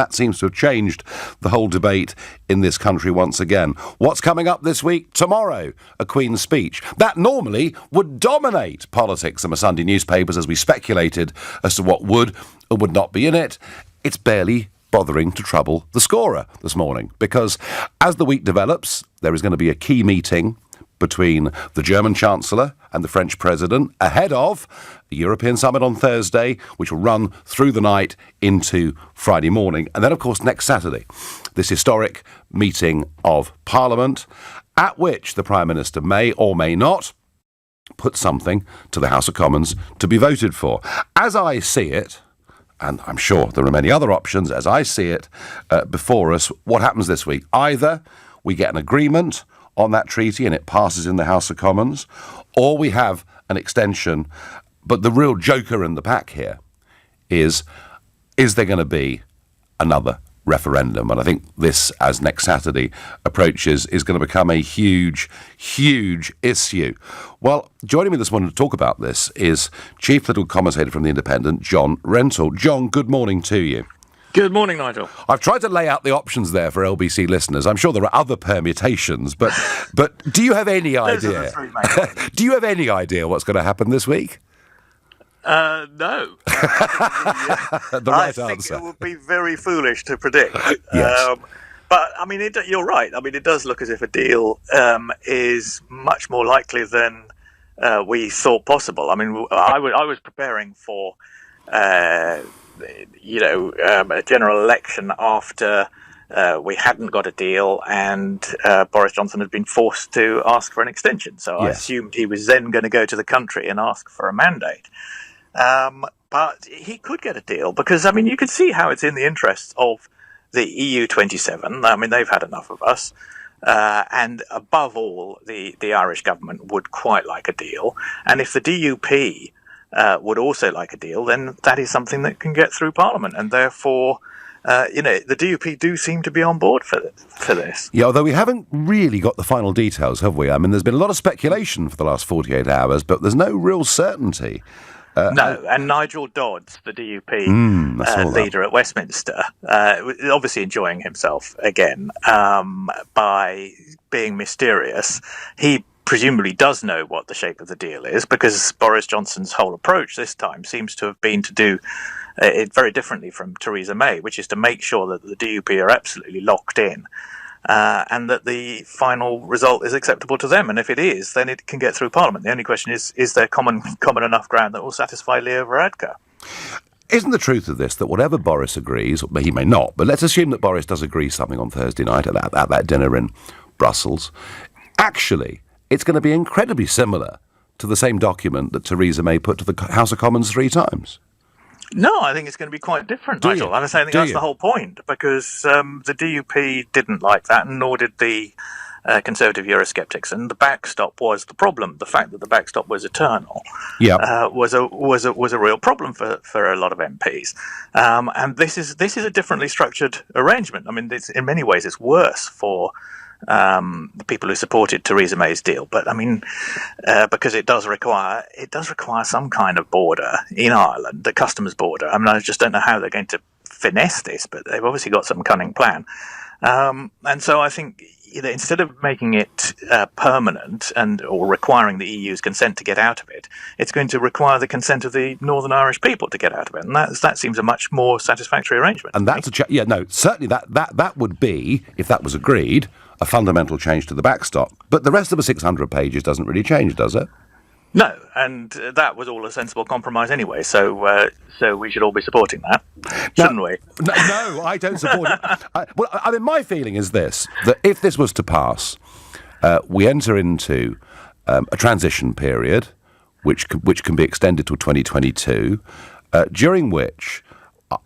That seems to have changed the whole debate in this country once again. What's coming up this week? Tomorrow, a Queen's speech. That normally would dominate politics in the Sunday newspapers as we speculated as to what would or would not be in it. It's barely bothering to trouble the scorer this morning, because as the week develops, there is going to be a key meeting between the German Chancellor and the French President ahead of the European Summit on Thursday, which will run through the night into Friday morning. And then, of course, next Saturday, this historic meeting of Parliament, at which the Prime Minister may or may not put something to the House of Commons to be voted for. As I see it, and I'm sure there are many other options, as I see it before us, what happens this week? Either we get an agreement on that treaty and it passes in the House of Commons, or we have an extension. But the real joker in the pack here is there going to be another referendum? And I think this, as next Saturday approaches, is going to become a huge, huge issue. Well, joining me this morning to talk about this is Chief Political Commentator from The Independent, John Rentoul. John, good morning to you. Good morning, Nigel. I've tried to lay out the options there for LBC listeners. I'm sure there are other permutations, but do you have any idea? Those are the three main ones. Do you have any idea what's going to happen this week? No. The right I think answer. it would be very foolish to predict. Yes. But, I mean, you're right. I mean, it does look as if a deal is much more likely than we thought possible. I mean, I was preparing for a general election after we hadn't got a deal and Boris Johnson had been forced to ask for an extension. So I assumed he was then going to go to the country and ask for a mandate. But he could get a deal because, I mean, you could see how it's in the interests of the EU 27. I mean, they've had enough of us. And above all, the Irish government would quite like a deal. And if the DUP would also like a deal, then that is something that can get through Parliament. And therefore, the DUP do seem to be on board for this. Yeah, although we haven't really got the final details, have we? I mean, there's been a lot of speculation for the last 48 hours, but there's no real certainty. No, and Nigel Dodds, the DUP leader at Westminster, obviously enjoying himself again by being mysterious. He presumably does know what the shape of the deal is, because Boris Johnson's whole approach this time seems to have been to do it very differently from Theresa May, which is to make sure that the DUP are absolutely locked in and that the final result is acceptable to them. And if it is, then it can get through Parliament. The only question is there common enough ground that will satisfy Leo Varadkar? Isn't the truth of this that whatever Boris agrees, or he may not, but let's assume that Boris does agree something on Thursday night at that dinner in Brussels, actually it's going to be incredibly similar to the same document that Theresa May put to the House of Commons 3 times. No, I think it's going to be quite different, Nigel. And I think that's the whole point, because the DUP didn't like that, and nor did the Conservative Eurosceptics. And the backstop was the problem. The fact that the backstop was eternal was a real problem for a lot of MPs. And this is a differently structured arrangement. I mean, in many ways, it's worse for the people who supported Theresa May's deal, but I mean, because it does require some kind of border in Ireland, the customs border. I mean, I just don't know how they're going to finesse this, but they've obviously got some cunning plan. And so I think instead of making it permanent or requiring the EU's consent to get out of it, it's going to require the consent of the Northern Irish people to get out of it, and that seems a much more satisfactory arrangement. And that's certainly that would be, if that was agreed, a fundamental change to the backstop. But the rest of the 600 pages doesn't really change, does it? No, and that was all a sensible compromise anyway, so we should all be supporting that, shouldn't we? No, I don't support it. My feeling is this, that if this was to pass, we enter into a transition period, which can be extended to 2022, during which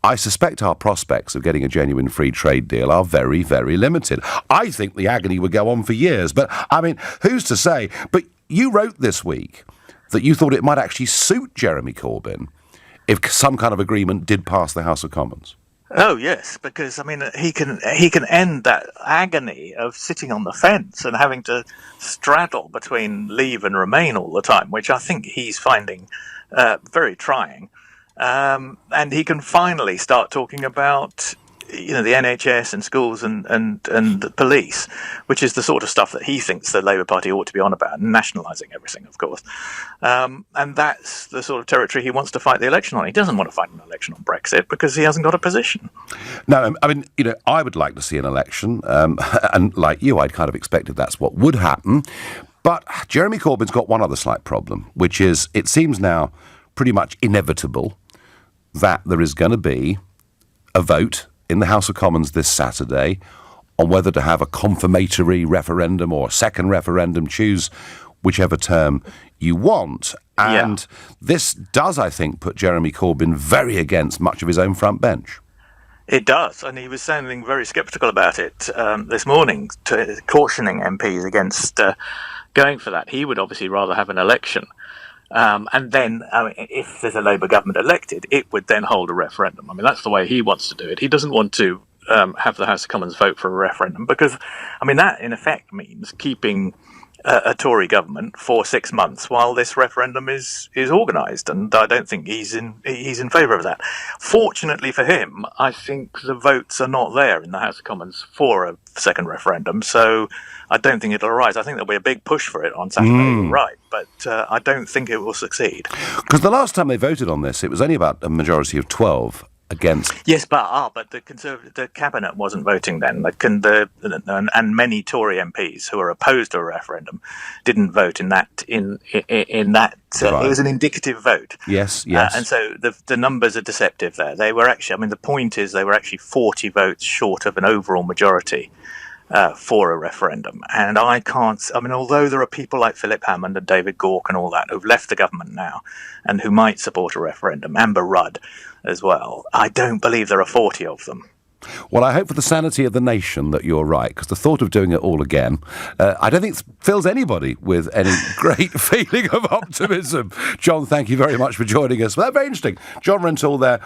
I suspect our prospects of getting a genuine free trade deal are very, very limited. I think the agony would go on for years, but, I mean, who's to say? But you wrote this week that you thought it might actually suit Jeremy Corbyn if some kind of agreement did pass the House of Commons. Oh, yes, because, I mean, he can end that agony of sitting on the fence and having to straddle between Leave and Remain all the time, which I think he's finding very trying. And he can finally start talking about the NHS and schools and the police, which is the sort of stuff that he thinks the Labour Party ought to be on about, nationalising everything, of course. And that's the sort of territory he wants to fight the election on. He doesn't want to fight an election on Brexit because he hasn't got a position. No, I mean, I would like to see an election, and like you, I'd kind of expected that's what would happen. But Jeremy Corbyn's got one other slight problem, which is it seems now pretty much inevitable that there is going to be a vote in the House of Commons this Saturday on whether to have a confirmatory referendum or a second referendum, choose whichever term you want. And this does, I think, put Jeremy Corbyn very against much of his own front bench. It does, and he was sounding very sceptical about it this morning, cautioning MPs against going for that. He would obviously rather have an election. And then, if there's a Labour government elected, it would then hold a referendum. I mean, that's the way he wants to do it. He doesn't want to have the House of Commons vote for a referendum because, I mean, that in effect means keeping a Tory government for 6 months while this referendum is organised, and I don't think he's in favour of that. Fortunately for him, I think the votes are not there in the House of Commons for a second referendum, so I don't think it'll arise. I think there'll be a big push for it on Saturday, right, but I don't think it will succeed. Because the last time they voted on this, it was only about a majority of 12 against. Yes, but the cabinet wasn't voting then. And many Tory MPs who are opposed to a referendum didn't vote in that. Right. It was an indicative vote. Yes. And so the numbers are deceptive there. They were actually. I mean, the point is they were actually 40 votes short of an overall majority for a referendum. And I can't. I mean, although there are people like Philip Hammond and David Gauke and all that who've left the government now, and who might support a referendum, Amber Rudd as well, I don't believe there are 40 of them. Well, I hope for the sanity of the nation that you're right, because the thought of doing it all again, I don't think fills anybody with any great feeling of optimism. John, thank you very much for joining us. Well, very interesting. John Rentoul there,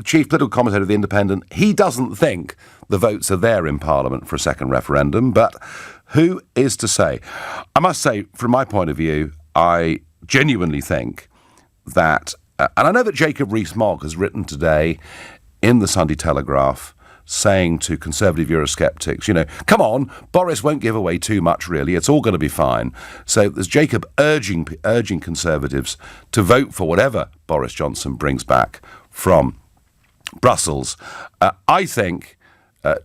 chief political commentator of The Independent, he doesn't think the votes are there in Parliament for a second referendum, but who is to say? I must say, from my point of view, I genuinely think that, and I know that Jacob Rees-Mogg has written today in the Sunday Telegraph saying to conservative Eurosceptics, come on, Boris won't give away too much, really. It's all going to be fine. So there's Jacob urging Conservatives to vote for whatever Boris Johnson brings back from Brussels. I think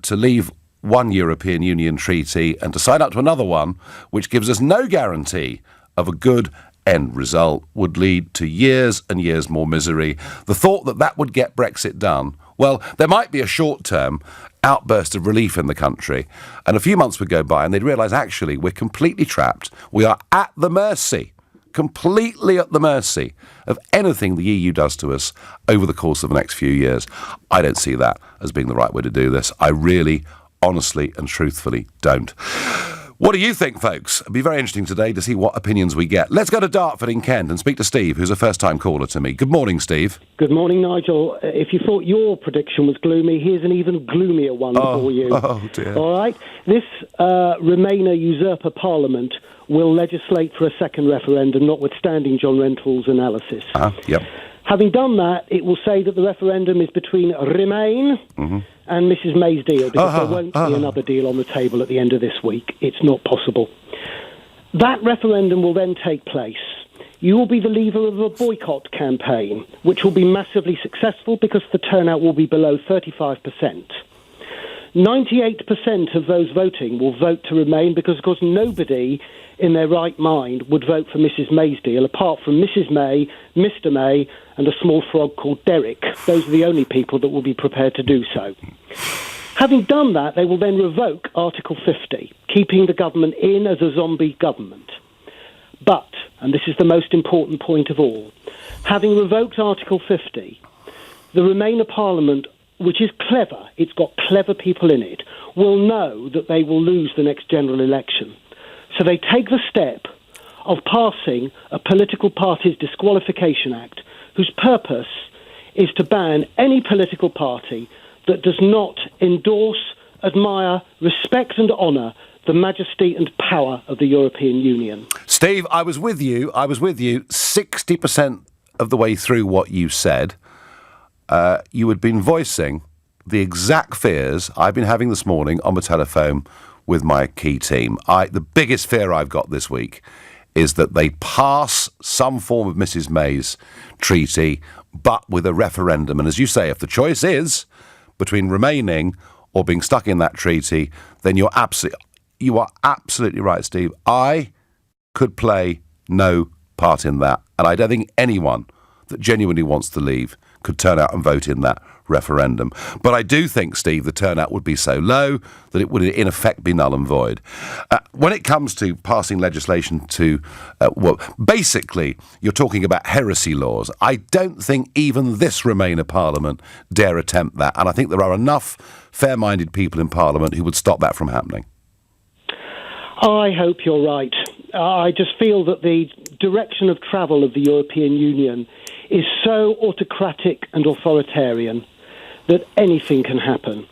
to leave one European Union treaty and to sign up to another one, which gives us no guarantee of a good end result, would lead to years and years more misery. The thought that would get Brexit done, well, there might be a short-term outburst of relief in the country, and a few months would go by and they'd realise, actually, we're completely trapped. We are at the mercy, completely at the mercy of anything the EU does to us over the course of the next few years. I don't see that as being the right way to do this. I really, honestly and truthfully don't. What do you think, folks? It'd be very interesting today to see what opinions we get. Let's go to Dartford in Kent and speak to Steve, who's a first-time caller to me. Good morning, Steve. Good morning, Nigel. If you thought your prediction was gloomy, here's an even gloomier one for you. Oh, dear. All right? This Remainer usurper parliament will legislate for a second referendum, notwithstanding John Rentoul's analysis. Yep. Having done that, it will say that the referendum is between Remain and Mrs May's deal, because there won't be another deal on the table at the end of this week. It's not possible. That referendum will then take place. You will be the leader of a boycott campaign, which will be massively successful because the turnout will be below 35%. 98% of those voting will vote to Remain because, of course, nobody in their right mind would vote for Mrs May's deal, apart from Mrs May, Mr May, and a small frog called Derek. Those are the only people that will be prepared to do so. Having done that, they will then revoke Article 50, keeping the government in as a zombie government. But, and this is the most important point of all, having revoked Article 50, the Remainer Parliament, which is clever, it's got clever people in it, will know that they will lose the next general election. So they take the step of passing a political parties disqualification act whose purpose is to ban any political party that does not endorse, admire, respect and honour the majesty and power of the European Union. Steve, I was with you 60% of the way through what you said. You had been voicing the exact fears I've been having this morning on the telephone with my key team. The biggest fear I've got this week is that they pass some form of Mrs May's treaty, but with a referendum. And as you say, if the choice is between remaining or being stuck in that treaty, then you are absolutely right, Steve. I could play no part in that. And I don't think anyone that genuinely wants to leave could turn out and vote in that referendum. But I do think, Steve, the turnout would be so low that it would in effect be null and void. When it comes to passing legislation to, basically you're talking about heresy laws. I don't think even this Remainer Parliament dare attempt that. And I think there are enough fair-minded people in Parliament who would stop that from happening. I hope you're right. I just feel that the direction of travel of the European Union is so autocratic and authoritarian that anything can happen.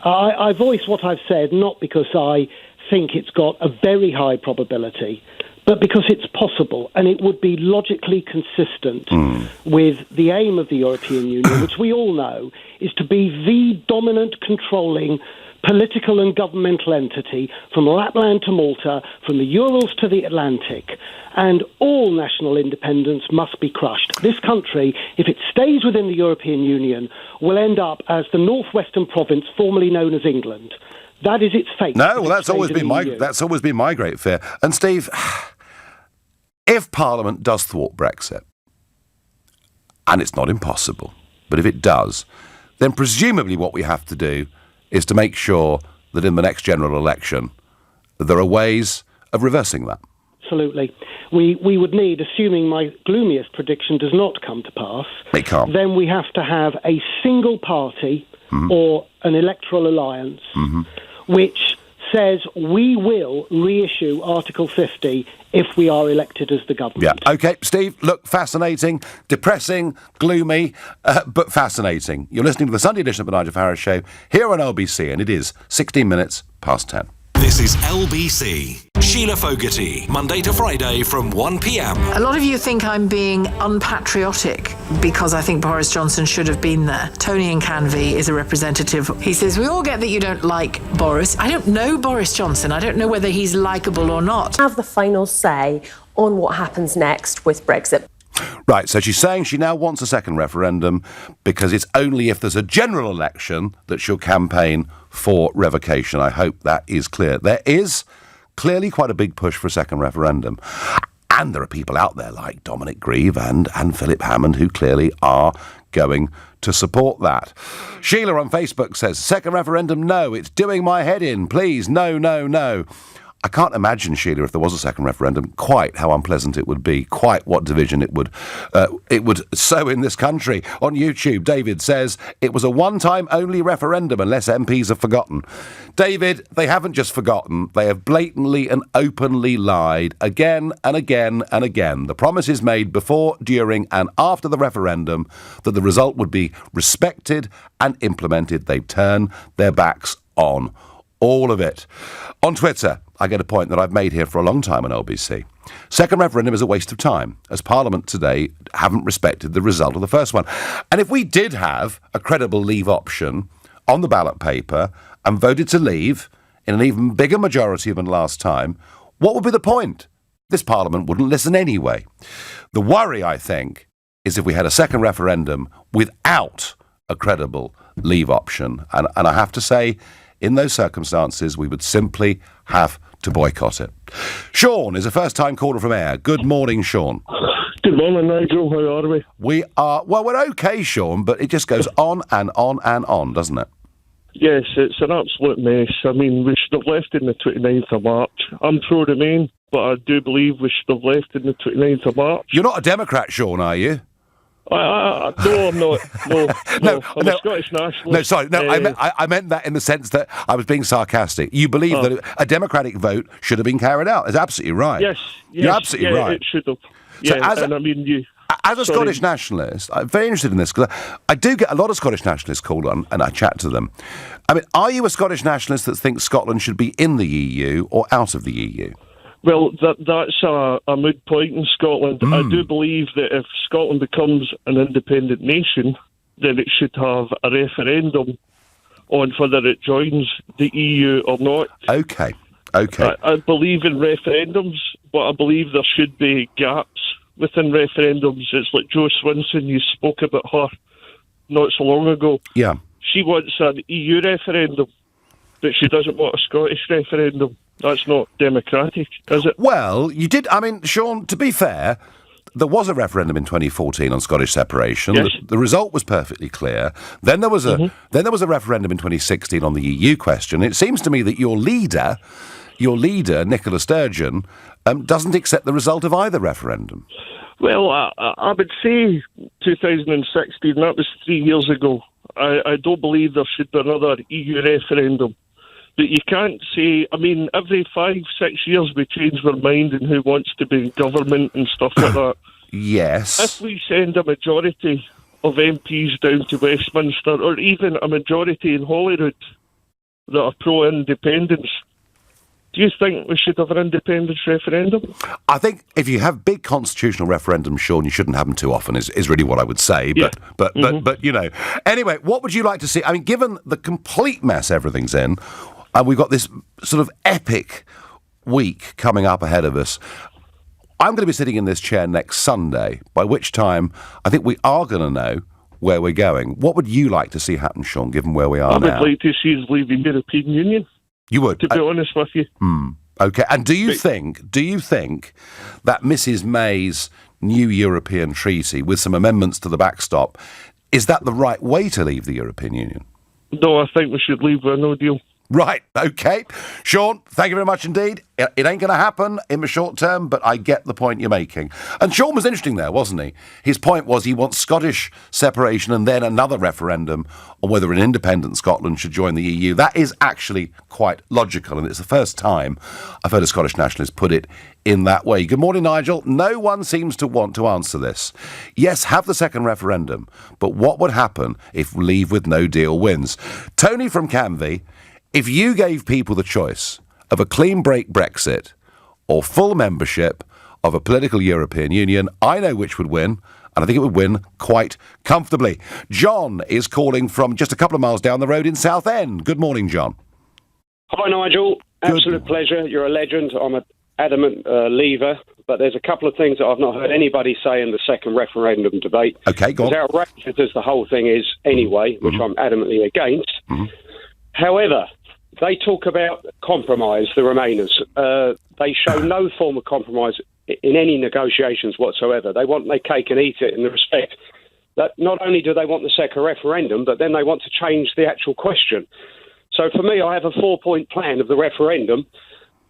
I voice what I've said not because I think it's got a very high probability, but because it's possible, and it would be logically consistent with the aim of the European Union, which we all know is to be the dominant, controlling political and governmental entity from Lapland to Malta, from the Urals to the Atlantic, and all national independence must be crushed. This country, if it stays within the European Union, will end up as the northwestern province formerly known as England. That is its fate. No, well, that's always been my great fear. And Steve, if Parliament does thwart Brexit, and it's not impossible, but if it does, then presumably what we have to do is to make sure that in the next general election there are ways of reversing that. Absolutely. We would need, assuming my gloomiest prediction does not come to pass, it can't. Then we have to have a single party or an electoral alliance which says we will reissue Article 50 if we are elected as the government. Yeah. OK, Steve, look, fascinating, depressing, gloomy, but fascinating. You're listening to the Sunday edition of the Nigel Farage Show here on LBC, and it is 16 minutes past 10. This is LBC. Sheila Fogarty, Monday to Friday from 1 p.m. A lot of you think I'm being unpatriotic because I think Boris Johnson should have been there. Tony in Canvey is a representative. He says, we all get that you don't like Boris. I don't know Boris Johnson. I don't know whether he's likeable or not. Have the final say on what happens next with Brexit. Right, so she's saying she now wants a second referendum because it's only if there's a general election that she'll campaign for revocation. I hope that is clear. There is clearly quite a big push for a second referendum. And there are people out there like Dominic Grieve and Philip Hammond who clearly are going to support that. Sheila on Facebook says, second referendum, no, it's doing my head in. Please, no, no, no. I can't imagine, Sheila, if there was a second referendum, quite how unpleasant it would be, quite what division it would sow in this country. On YouTube, David says, it was a one-time only referendum unless MPs have forgotten. David, they haven't just forgotten, they have blatantly and openly lied again and again and again. The promises made before, during and after the referendum that the result would be respected and implemented, they turn their backs on all of it. On Twitter, I get a point that I've made here for a long time on LBC. Second referendum is a waste of time, as Parliament today haven't respected the result of the first one. And if we did have a credible leave option on the ballot paper and voted to leave in an even bigger majority than last time, what would be the point? This Parliament wouldn't listen anyway. The worry, I think, is if we had a second referendum without a credible leave option. And I have to say, in those circumstances, we would simply have to boycott it. Sean is a first-time caller from Ayr. Good morning, Sean. Good morning, Nigel. How are we? We are, well, we're okay, Sean, but it just goes on and on and on, doesn't it? Yes, it's an absolute mess. I mean, we should have left in the 29th of March. I'm pro-Remain, but I do believe we should have left in the 29th of March. You're not a Democrat, Sean, are you? No, I'm not. No, I'm a Scottish nationalist. No, sorry. No, I meant that in the sense that I was being sarcastic. You believe that a democratic vote should have been carried out. It's absolutely right. Yes. You're absolutely right. It should have. So yeah, and I mean, as a Scottish nationalist, I'm very interested in this because I do get a lot of Scottish nationalists called on and I chat to them. I mean, are you a Scottish nationalist that thinks Scotland should be in the EU or out of the EU? Well, that's a moot point in Scotland. I do believe that if Scotland becomes an independent nation, then it should have a referendum on whether it joins the EU or not. Okay. I believe in referendums, but I believe there should be gaps within referendums. It's like Jo Swinson, you spoke about her not so long ago. Yeah. She wants an EU referendum, but she doesn't want a Scottish referendum. That's not democratic, is it? Well, you did. I mean, Sean, to be fair, there was a referendum in 2014 on Scottish separation. Yes. The result was perfectly clear. Then there was a referendum in 2016 on the EU question. It seems to me that your leader, Nicola Sturgeon, doesn't accept the result of either referendum. Well, I would say 2016, that was 3 years ago. I don't believe there should be another EU referendum. But you can't say, I mean, every 5-6 years we change our mind in who wants to be in government and stuff like that. Yes. If we send a majority of MPs down to Westminster, or even a majority in Holyrood that are pro-independence, do you think we should have an independence referendum? I think if you have big constitutional referendums, Sean, you shouldn't have them too often, is really what I would say. But you know. Anyway, what would you like to see? I mean, given the complete mess everything's in, and we've got this sort of epic week coming up ahead of us, I'm going to be sitting in this chair next Sunday, by which time I think we are going to know where we're going. What would you like to see happen, Sean, given where we are now? I would like to see us leave the European Union. You would? To be honest with you. Okay, and do you think that Mrs May's new European treaty, with some amendments to the backstop, is that the right way to leave the European Union? No, I think we should leave with a no deal. Right, okay. Sean, thank you very much indeed. It ain't going to happen in the short term, but I get the point you're making. And Sean was interesting there, wasn't he? His point was he wants Scottish separation and then another referendum on whether an independent Scotland should join the EU. That is actually quite logical, and it's the first time I've heard a Scottish nationalist put it in that way. Good morning, Nigel. No one seems to want to answer this. Yes, have the second referendum, but what would happen if Leave with No Deal wins? Tony from Canvey, if you gave people the choice of a clean break Brexit or full membership of a political European Union, I know which would win, and I think it would win quite comfortably. John is calling from just a couple of miles down the road in Southend. Good morning, John. Hi, Nigel. Absolute pleasure. You're a legend. I'm an adamant leaver, but there's a couple of things that I've not heard anybody say in the second referendum debate. Okay, go on. As outrageous as the whole thing is anyway, which I'm adamantly against. However, they talk about compromise, the Remainers. They show no form of compromise in any negotiations whatsoever. They want their cake and eat it in the respect that not only do they want the second referendum, but then they want to change the actual question. So for me, I have a 4-point plan of the referendum.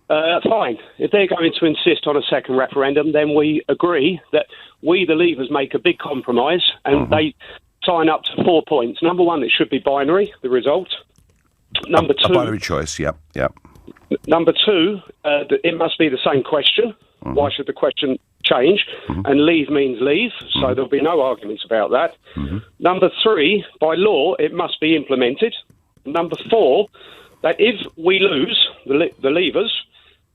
Fine. If they're going to insist on a second referendum, then we agree that we, the Leavers, make a big compromise and they sign up to 4 points. Number one, it should be binary, the result. Number two, a binary choice, yeah. Number two, it must be the same question. Why should the question change? And leave means leave, so there'll be no arguments about that. Number three, by law, it must be implemented. Number four, that if we lose, the Leavers,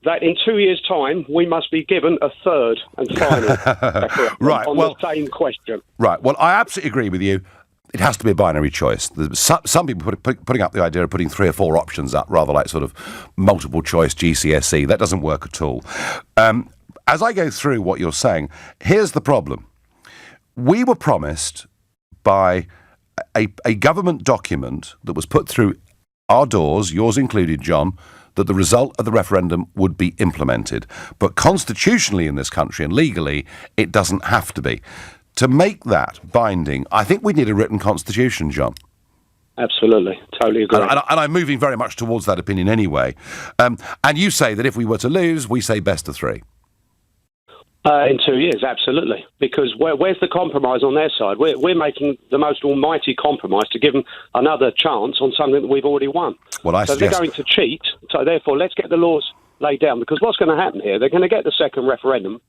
that in 2 years' time, we must be given a third and final referendum on the same question. Right, well, I absolutely agree with you. It has to be a binary choice. There's some people putting up the idea of putting 3 or 4 options up, rather like sort of multiple choice GCSE. That doesn't work at all. As I go through what you're saying, here's the problem. We were promised by a government document that was put through our doors, yours included, John, that the result of the referendum would be implemented. But constitutionally in this country and legally, it doesn't have to be. To make that binding, I think we need a written constitution, John. Absolutely. Totally agree. And I'm moving very much towards that opinion anyway. And you say that if we were to lose, we say best of 3. In 2 years, absolutely. Because where's the compromise on their side? We're making the most almighty compromise to give them another chance on something that we've already won. Well, so they're going to cheat. So therefore, let's get the laws laid down. Because what's going to happen here? They're going to get the second referendum,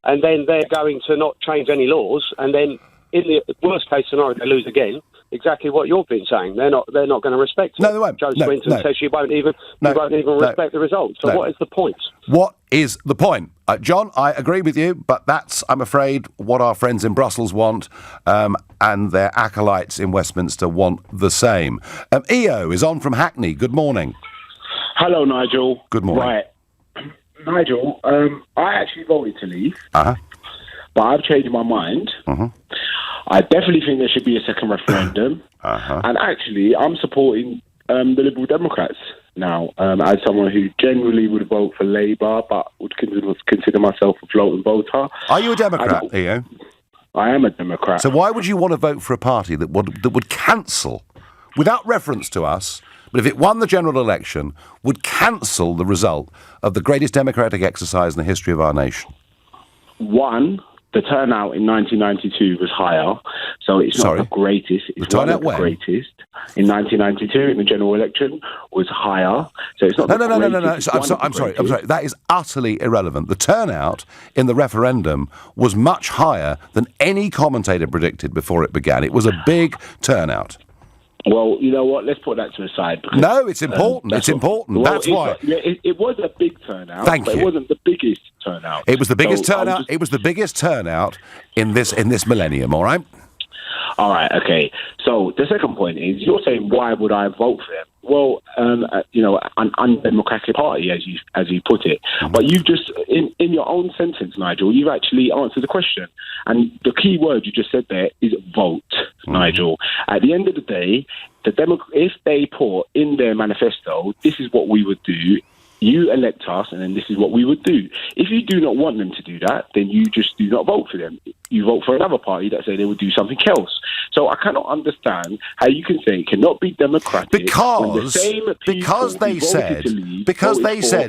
and then they're going to not change any laws. And then, in the worst case scenario, they lose again. Exactly what you've been saying. They're not going to respect it. No, they won't. Jo Swinson says she won't even respect the results. So what is the point? What is the point? John, I agree with you, but that's, I'm afraid, what our friends in Brussels want, and their acolytes in Westminster want the same. EO is on from Hackney. Good morning. Hello, Nigel. Good morning. Right. Nigel, I actually voted to leave, Uh-huh. but I've changed my mind. I definitely think there should be a second referendum. And actually, I'm supporting the Liberal Democrats now, as someone who generally would vote for Labour, but would consider myself a floating voter. Are you a Democrat, EO? I am a Democrat. So why would you want to vote for a party that would cancel, without reference to us, but if it won the general election, would cancel the result of the greatest democratic exercise in the history of our nation? One, the turnout in 1992 was higher, so it's not the greatest. It's one of the greatest. In 1992, in the general election, was higher, so it's not the greatest. No. I'm sorry. That is utterly irrelevant. The turnout in the referendum was much higher than any commentator predicted before it began. It was a big turnout. Well, you know what? Let's put that to the side. Because, no, it's important. It's important. Well, that's why. It was a big turnout. Thank you. It wasn't the biggest turnout. It was the biggest turnout. It was the biggest turnout in this millennium. All right. All right. Okay. So the second point is, you're saying, why would I vote for them? Well, an undemocratic party, as you put it. But you've just, in your own sentence, Nigel, you've actually answered the question. And the key word you just said there is vote, Nigel. At the end of the day, if they put in their manifesto, this is what we would do, you elect us, and then this is what we would do. If you do not want them to do that, then you just do not vote for them. You vote for another party that say they would do something else. So I cannot understand how you can say it cannot be democratic because they said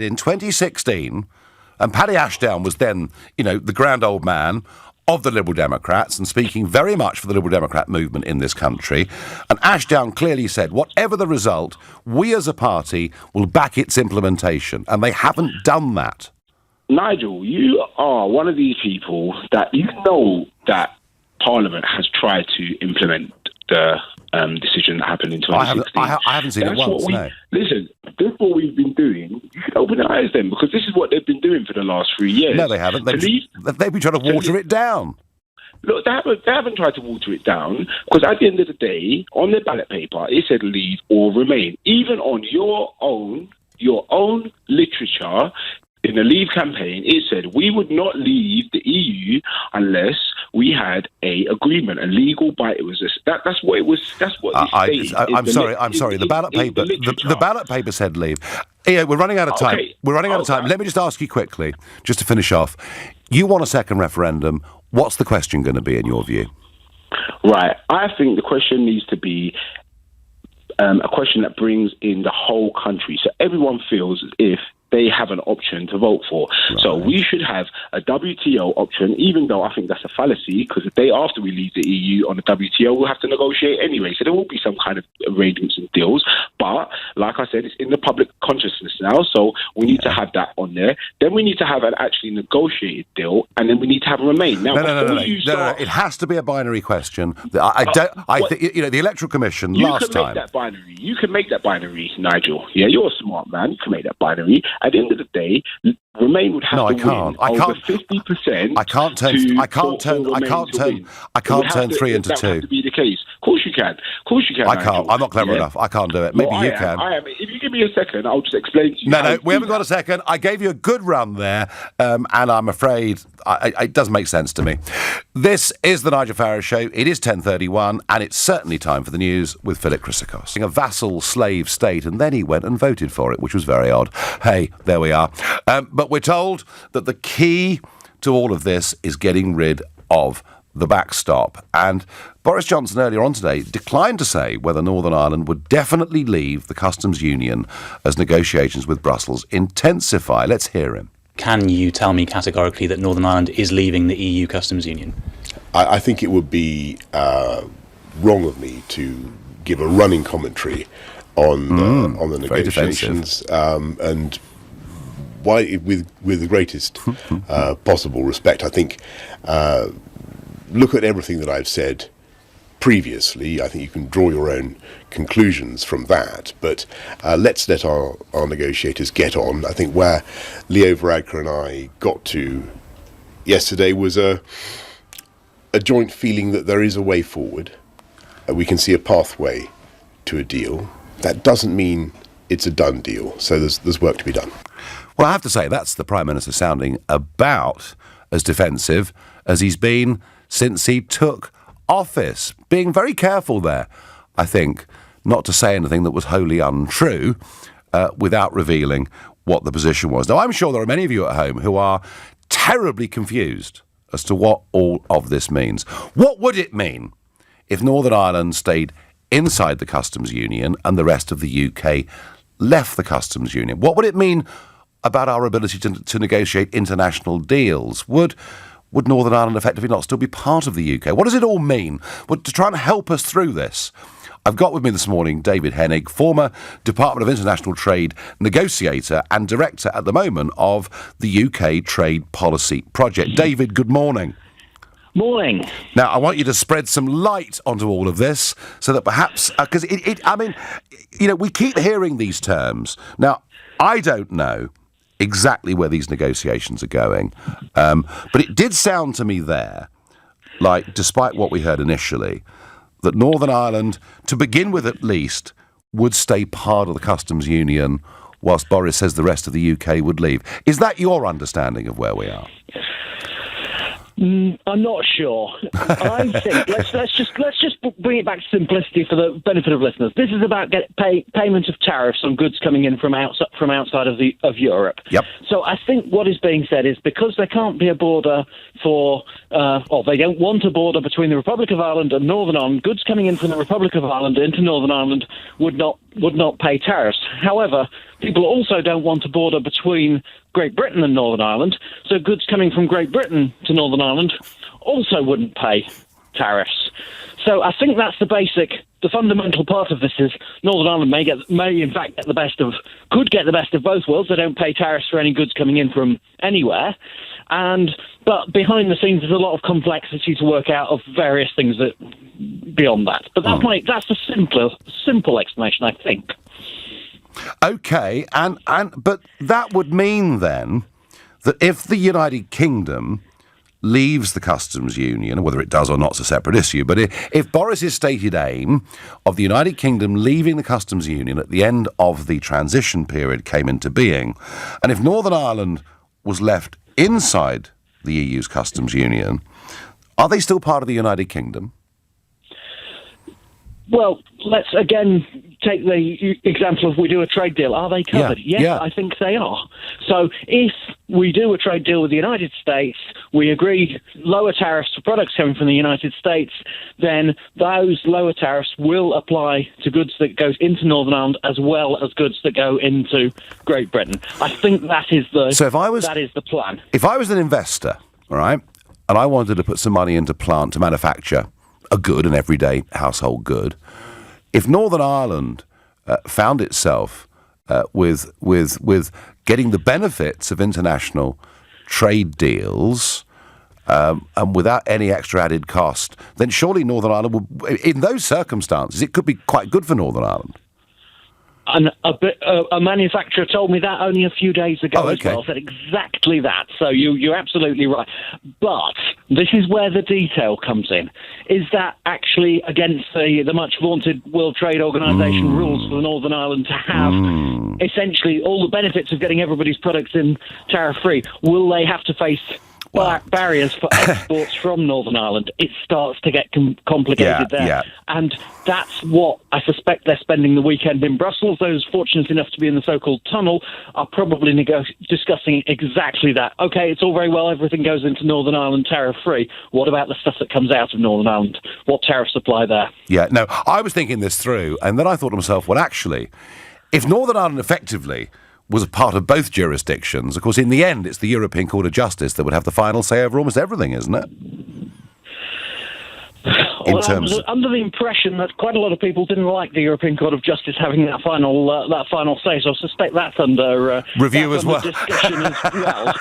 in 2016, and Paddy Ashdown was then, the grand old man of the Liberal Democrats and speaking very much for the Liberal Democrat movement in this country. And Ashdown clearly said, whatever the result, we as a party will back its implementation. And they haven't done that. Nigel, you are one of these people that you know that Parliament has tried to implement the decision that happened in 2016. I haven't seen it once, no. Listen, this is what we've been doing. You can open your eyes then, because this is what they've been doing for the last 3 years. No, they haven't. They've been trying to water it down. Look, they haven't tried to water it down, because at the end of the day, on the ballot paper, it said leave or remain. Even on your own literature, in the Leave campaign, it said we would not leave the EU unless we had a agreement, a legal bite. It was that's what it was. That's what it stated. I'm sorry. The ballot paper said leave. Yeah, we're running out of time. Okay. We're running out of time. Let me just ask you quickly, just to finish off. You want a second referendum. What's the question going to be in your view? Right. I think the question needs to be a question that brings in the whole country, so everyone feels as if they have an option to vote for. Right. So we should have a WTO option, even though I think that's a fallacy, because the day after we leave the EU on the WTO, we'll have to negotiate anyway. So there will be some kind of arrangements and deals. But like I said, it's in the public consciousness now, so we need to have that on there. Then we need to have an actually negotiated deal, and then we need to have Remain. Now, no. It has to be a binary question. The Electoral Commission last time. You can make that binary, Nigel. Yeah, you're a smart man. You can make that binary. At the end of the day, Remain would have to win over 50%. I can't turn 3 into 2. That would have to be the case. Of course you can. I can't. Nigel. I'm not clever enough. I can't do it. Maybe you can. I am. If you give me a second, I'll just explain to you. No, we haven't got a second. I gave you a good run there, and I'm afraid it doesn't make sense to me. This is the Nigel Farage Show. It is 10:31, and it's certainly time for the news with Philip Chryssikos. A vassal slave state, and then he went and voted for it, which was very odd. Hey, there we are. But we're told that the key to all of this is getting rid of the backstop. And Boris Johnson earlier on today declined to say whether Northern Ireland would definitely leave the customs union as negotiations with Brussels intensify. Let's hear him. Can you tell me categorically that Northern Ireland is leaving the EU customs union? I think it would be wrong of me to give a running commentary on the negotiations and why, with the greatest possible respect. I think look at everything that I've said previously. I think you can draw your own conclusions from that, but let's let our negotiators get on. I think where Leo Varadkar and I got to yesterday was a joint feeling that there is a way forward. We can see a pathway to a deal. That doesn't mean it's a done deal, so there's work to be done. Well, I have to say, that's the Prime Minister sounding about as defensive as he's been since he took office. Being very careful there, I think, not to say anything that was wholly untrue without revealing what the position was. Now, I'm sure there are many of you at home who are terribly confused as to what all of this means. What would it mean if Northern Ireland stayed inside the customs union and the rest of the UK left the customs union? What would it mean about our ability to negotiate international deals? Would Northern Ireland effectively not still be part of the UK? What does it all mean? Well, to try and help us through this, I've got with me this morning David Hennig, former Department of International Trade negotiator and director at the moment of the UK Trade Policy Project. David, good morning. Morning. Now, I want you to spread some light onto all of this so that perhaps, because we keep hearing these terms. Now, I don't know exactly where these negotiations are going, but it did sound to me there, like, despite what we heard initially, that Northern Ireland, to begin with at least, would stay part of the customs union whilst Boris says the rest of the UK would leave. Is that your understanding of where we are? I'm not sure. I think let's just bring it back to simplicity for the benefit of listeners. This is about payment of tariffs on goods coming in from outside of Europe. Yep. So I think what is being said is because there can't be a border or they don't want a border between the Republic of Ireland and Northern Ireland, goods coming in from the Republic of Ireland into Northern Ireland would not pay tariffs. However, people also don't want a border between Great Britain and Northern Ireland, so goods coming from Great Britain to Northern Ireland also wouldn't pay tariffs. So I think that's the fundamental part of this is Northern Ireland may in fact could get the best of both worlds. They don't pay tariffs for any goods coming in from anywhere, but behind the scenes there's a lot of complexity to work out of various things beyond that. But that's a simple explanation, I think. Okay, but that would mean then that if the United Kingdom leaves the customs union, whether it does or not is a separate issue, but if Boris's stated aim of the United Kingdom leaving the customs union at the end of the transition period came into being, and if Northern Ireland was left inside the EU's customs union, are they still part of the United Kingdom? Well, let's again take the example of we do a trade deal. Are they covered? Yes, I think they are. So if we do a trade deal with the United States, we agree lower tariffs for products coming from the United States, then those lower tariffs will apply to goods that go into Northern Ireland as well as goods that go into Great Britain. I think that is the plan. If I was an investor, all right, and I wanted to put some money into plant to manufacture a good, an everyday household good, if Northern Ireland found itself with getting the benefits of international trade deals and without any extra added cost, then surely Northern Ireland would, in those circumstances, it could be quite good for Northern Ireland. And a manufacturer told me that only a few days ago as well, said exactly that. So you're absolutely right. But this is where the detail comes in. Is that actually against the much vaunted World Trade Organization rules for Northern Ireland to have essentially all the benefits of getting everybody's products in tariff-free? Will they have to face barriers for exports from Northern Ireland? It starts to get complicated there. Yeah. And that's what I suspect they're spending the weekend in Brussels. Those fortunate enough to be in the so-called tunnel are probably discussing exactly that. Okay, it's all very well, everything goes into Northern Ireland tariff-free. What about the stuff that comes out of Northern Ireland? What tariffs apply there? Yeah, no, I was thinking this through, and then I thought to myself, well, actually, if Northern Ireland effectively was a part of both jurisdictions, of course, in the end, it's the European Court of Justice that would have the final say over almost everything, isn't it? I was under the impression that quite a lot of people didn't like the European Court of Justice having that final say, so I suspect that's under review as well. Discussion as well.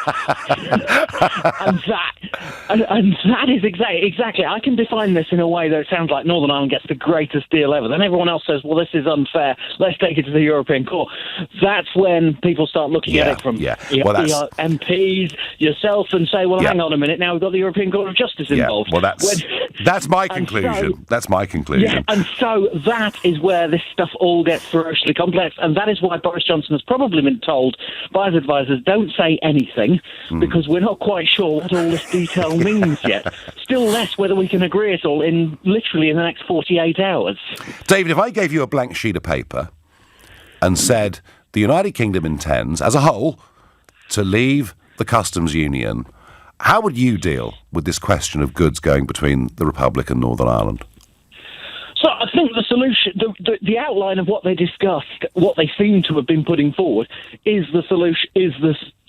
and that is exactly. I can define this in a way that it sounds like Northern Ireland gets the greatest deal ever. Then everyone else says, "Well, this is unfair. Let's take it to the European Court." That's when people start looking at it from MPs, yourself, and say, "Well, hang on a minute. Now we've got the European Court of Justice involved." Well, that's my conclusion. That's my conclusion. Yeah, and so that is where this stuff all gets ferociously complex, and that is why Boris Johnson has probably been told by his advisors, don't say anything, because we're not quite sure what all this detail means yet. Still less whether we can agree it all in the next 48 hours. David, if I gave you a blank sheet of paper and said the United Kingdom intends, as a whole, to leave the customs union, how would you deal with this question of goods going between the Republic and Northern Ireland? So I think the solution, the outline of what they discussed, what they seem to have been putting forward, is the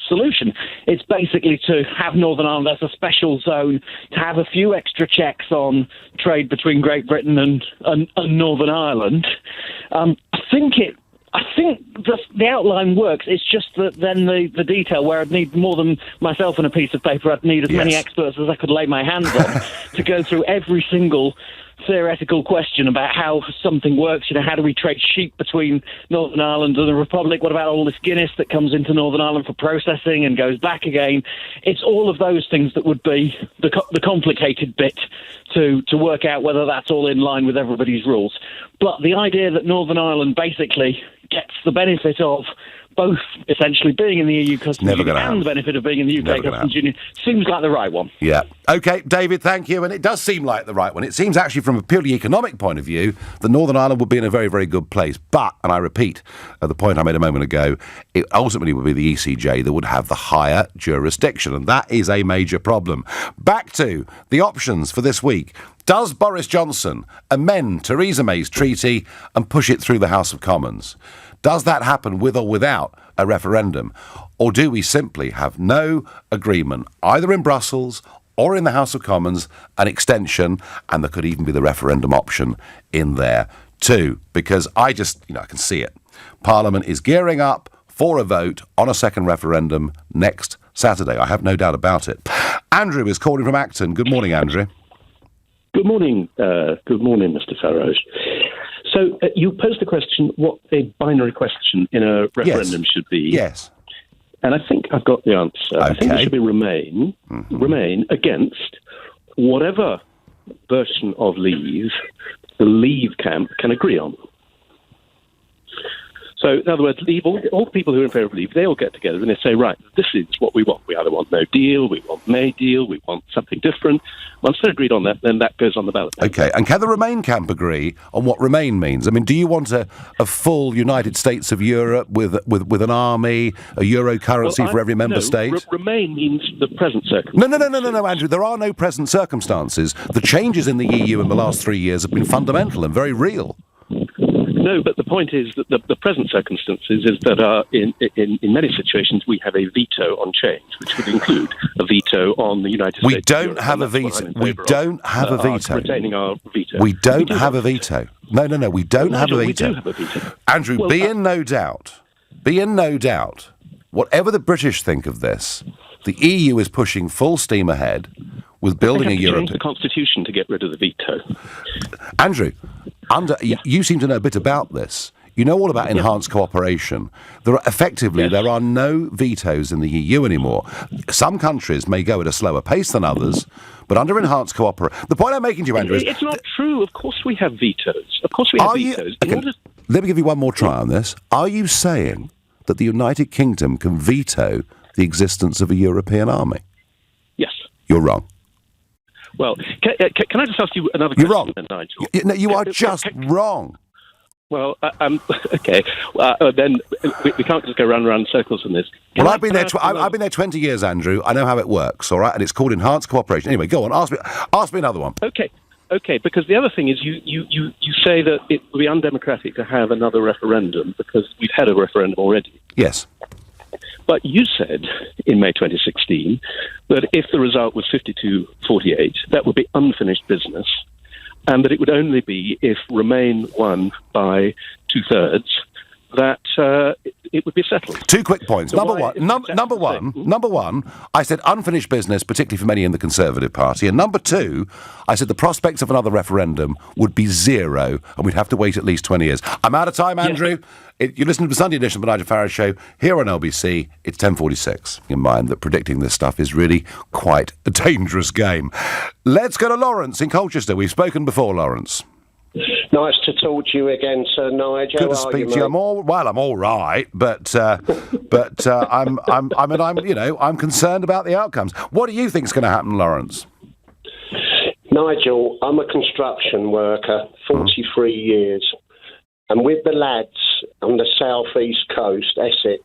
solution. It's basically to have Northern Ireland as a special zone, to have a few extra checks on trade between Great Britain and Northern Ireland. I think the outline works. It's just that then the detail, where I'd need more than myself and a piece of paper, I'd need as many experts as I could lay my hands on to go through every single theoretical question about how something works. How do we trade sheep between Northern Ireland and the Republic? What about all this Guinness that comes into Northern Ireland for processing and goes back again? It's all of those things that would be the complicated bit to work out whether that's all in line with everybody's rules. But the idea that Northern Ireland basically gets the benefit of both essentially being in the EU customs union and the benefit of being in the UK customs union seems like the right one. Yeah. OK, David, thank you. And it does seem like the right one. It seems actually from a purely economic point of view that Northern Ireland would be in a very, very good place. But, and I repeat the point I made a moment ago, it ultimately would be the ECJ that would have the higher jurisdiction. And that is a major problem. Back to the options for this week. Does Boris Johnson amend Theresa May's treaty and push it through the House of Commons? Does that happen with or without a referendum? Or do we simply have no agreement, either in Brussels or in the House of Commons, an extension, and there could even be the referendum option in there too? Because I can see it. Parliament is gearing up for a vote on a second referendum next Saturday. I have no doubt about it. Andrew is calling from Acton. Good morning, Andrew. Good morning, Mr. Farage. So you posed the question what a binary question in a referendum should be. Yes. And I think I've got the answer. Okay. I think it should be remain against whatever version of leave the Leave camp can agree on. So, in other words, Leave, all the people who are in favour of Leave, they all get together and they say, right, this is what we want. We either want no deal, we want May deal, we want something different. Once they're agreed on that, then that goes on the ballot. OK, and can the Remain camp agree on what Remain means? I mean, do you want a full United States of Europe with an army, a euro currency for every member state? Remain means the present circumstances. No, Andrew, there are no present circumstances. The changes in the EU in the last 3 years have been fundamental and very real. No, but the point is that the present circumstances is that in many situations we have a veto on change, which would include a veto on the United States. We don't have a veto. We don't have a veto. Retaining our veto. We don't have a veto. No, we don't have a veto. We do have a veto. Andrew, be in no doubt. Whatever the British think of this, the EU is pushing full steam ahead with building a Europe. Change the constitution to get rid of the veto. Andrew, you seem to know a bit about this. You know all about enhanced cooperation. There are no vetoes in the EU anymore. Some countries may go at a slower pace than others, but under enhanced cooperation... The point I'm making to you, Andrew, is... It's not true. Of course we have vetoes. Let me give you one more try on this. Are you saying that the United Kingdom can veto the existence of a European army? Yes. You're wrong. Well, can I just ask you another question? You're wrong. Nigel? No, you are just wrong. Well, okay. Then we can't just go round and round in circles on this. I've been there 20 years, Andrew. I know how it works, all right? And it's called enhanced cooperation. Anyway, go on. Ask me another one. Okay, because the other thing is you say that it would be undemocratic to have another referendum because we've had a referendum already. Yes. But you said in May 2016 that if the result was 52-48, that would be unfinished business and that it would only be if Remain won by 2/3 that it would be settled. 2 quick points. So Number one, I said unfinished business, particularly for many in the Conservative Party. And number two, I said the prospects of another referendum would be zero, and we'd have to wait at least 20 years. I'm out of time, Andrew. You listen to the Sunday edition of the Nigel Farage Show here on LBC. It's 10:46. In mind that predicting this stuff is really quite a dangerous game. Let's go to Lawrence in Colchester. We've spoken before, Lawrence. Nice to talk to you again, Sir Nigel. Good to speak to you. I'm all right, but I'm concerned about the outcomes. What do you think is going to happen, Lawrence? Nigel, I'm a construction worker, 43 years, and with the lads on the south east coast, Essex,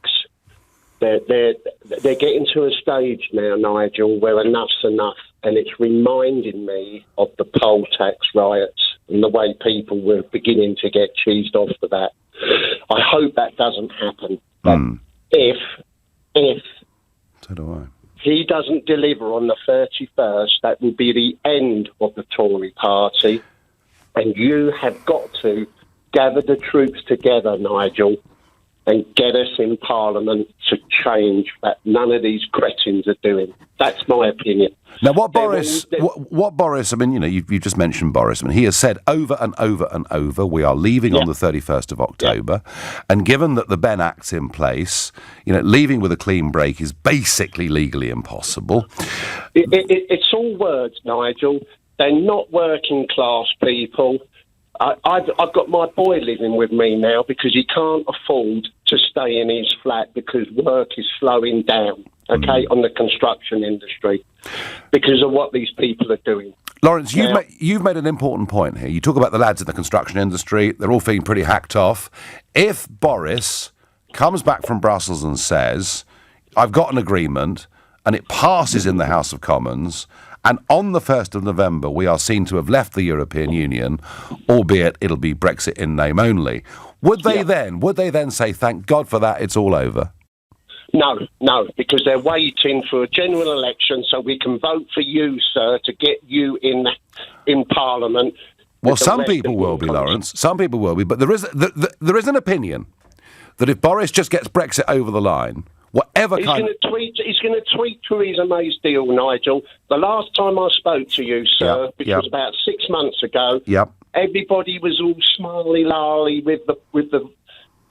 they're getting to a stage now, Nigel, where enough's enough, and it's reminding me of the poll tax riots and the way people were beginning to get cheesed off for that. I hope that doesn't happen. But if so do I. He doesn't deliver on the 31st, that will be the end of the Tory party. And you have got to gather the troops together, Nigel, and get us in Parliament to change that none of these cretins are doing. That's my opinion. Now, what Boris, I mean, you've just mentioned Boris. I mean, he has said over and over and over, we are leaving on the 31st of October. And given that the Ben Act's in place, leaving with a clean break is basically legally impossible. It's all words, Nigel. They're not working class people. I've got my boy living with me now because he can't afford to stay in his flat because work is slowing down, on the construction industry because of what these people are doing. Lawrence, you've made an important point here. You talk about the lads in the construction industry. They're all feeling pretty hacked off. If Boris comes back from Brussels and says, I've got an agreement, and it passes in the House of Commons, and on the 1st of November, we are seen to have left the European Union, albeit it'll be Brexit in name only. Would they then say, thank God for that, it's all over? No, because they're waiting for a general election so we can vote for you, sir, to get you in Parliament. Well, some people will be, Lawrence. Some people will be, but there is an opinion that if Boris just gets Brexit over the line, he's going to tweet Theresa May's deal, Nigel. The last time I spoke to you, sir, which was about 6 months ago, everybody was all smiley-lally with the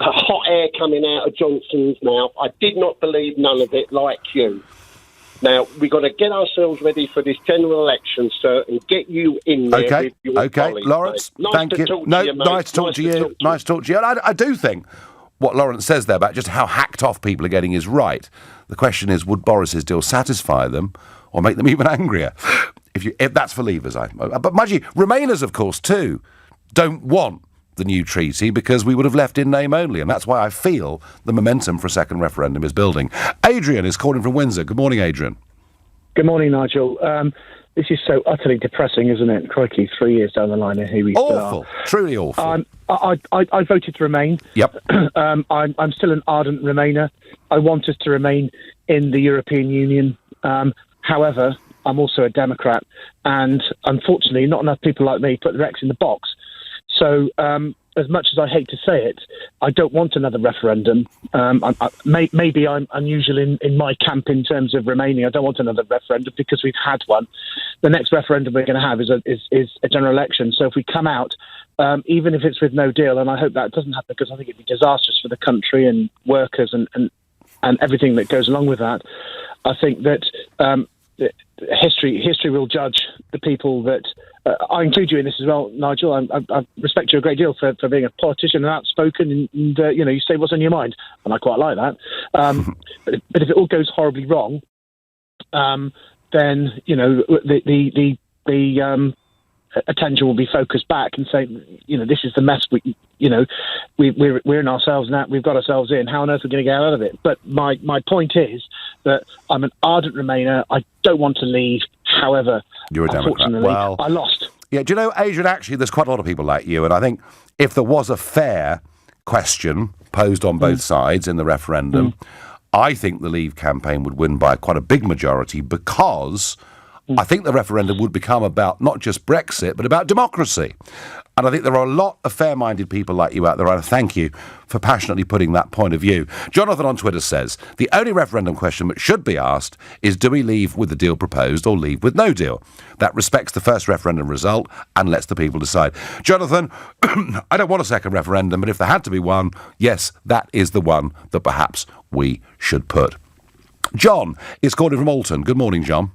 hot air coming out of Johnson's mouth. I did not believe none of it like you. Now, we've got to get ourselves ready for this general election, sir, and get you in there with your colleagues, Lawrence, mate. thank you. Nice to talk to you. Nice to talk to you. And I do think what Lawrence says there about just how hacked off people are getting is right. The question is, would Boris's deal satisfy them or make them even angrier? If that's for leavers, but mind you, Remainers, of course, too, don't want the new treaty because we would have left in name only, and that's why I feel the momentum for a second referendum is building. Adrian is calling from Windsor. Good morning, Adrian. Good morning, Nigel. This is so utterly depressing, isn't it? Crikey, 3 years down the line and here we still are. Awful, truly awful. I voted to remain. Yep. I'm still an ardent Remainer. I want us to remain in the European Union. However, I'm also a Democrat, and unfortunately, not enough people like me put their X in the box. So, as much as I hate to say it, I don't want another referendum. Maybe I'm unusual in my camp in terms of remaining. I don't want another referendum because we've had one. The next referendum we're going to have is a general election. So if we come out, even if it's with no deal, and I hope that doesn't happen because I think it'd be disastrous for the country and workers and everything that goes along with that, I think that history will judge the people that... I include you in this as well, Nigel. I respect you a great deal for being a politician and outspoken, and you say what's on your mind, and I quite like that. But if it all goes horribly wrong, then the attention will be focused back and say, this is the mess we're in ourselves now. We've got ourselves in. How on earth are we going to get out of it? But my point is that I'm an ardent Remainer. I don't want to leave. However, you're a Democrat. Well, I lost. Yeah, do you know, Adrian, actually, there's quite a lot of people like you, and I think if there was a fair question posed on both sides in the referendum, I think the Leave campaign would win by quite a big majority because I think the referendum would become about not just Brexit, but about democracy. And I think there are a lot of fair-minded people like you out there, and I thank you for passionately putting that point of view. Jonathan on Twitter says, the only referendum question that should be asked is, do we leave with the deal proposed or leave with no deal? That respects the first referendum result and lets the people decide. Jonathan, I don't want a second referendum, but if there had to be one, yes, that is the one that perhaps we should put. John is calling from Alton. Good morning, John.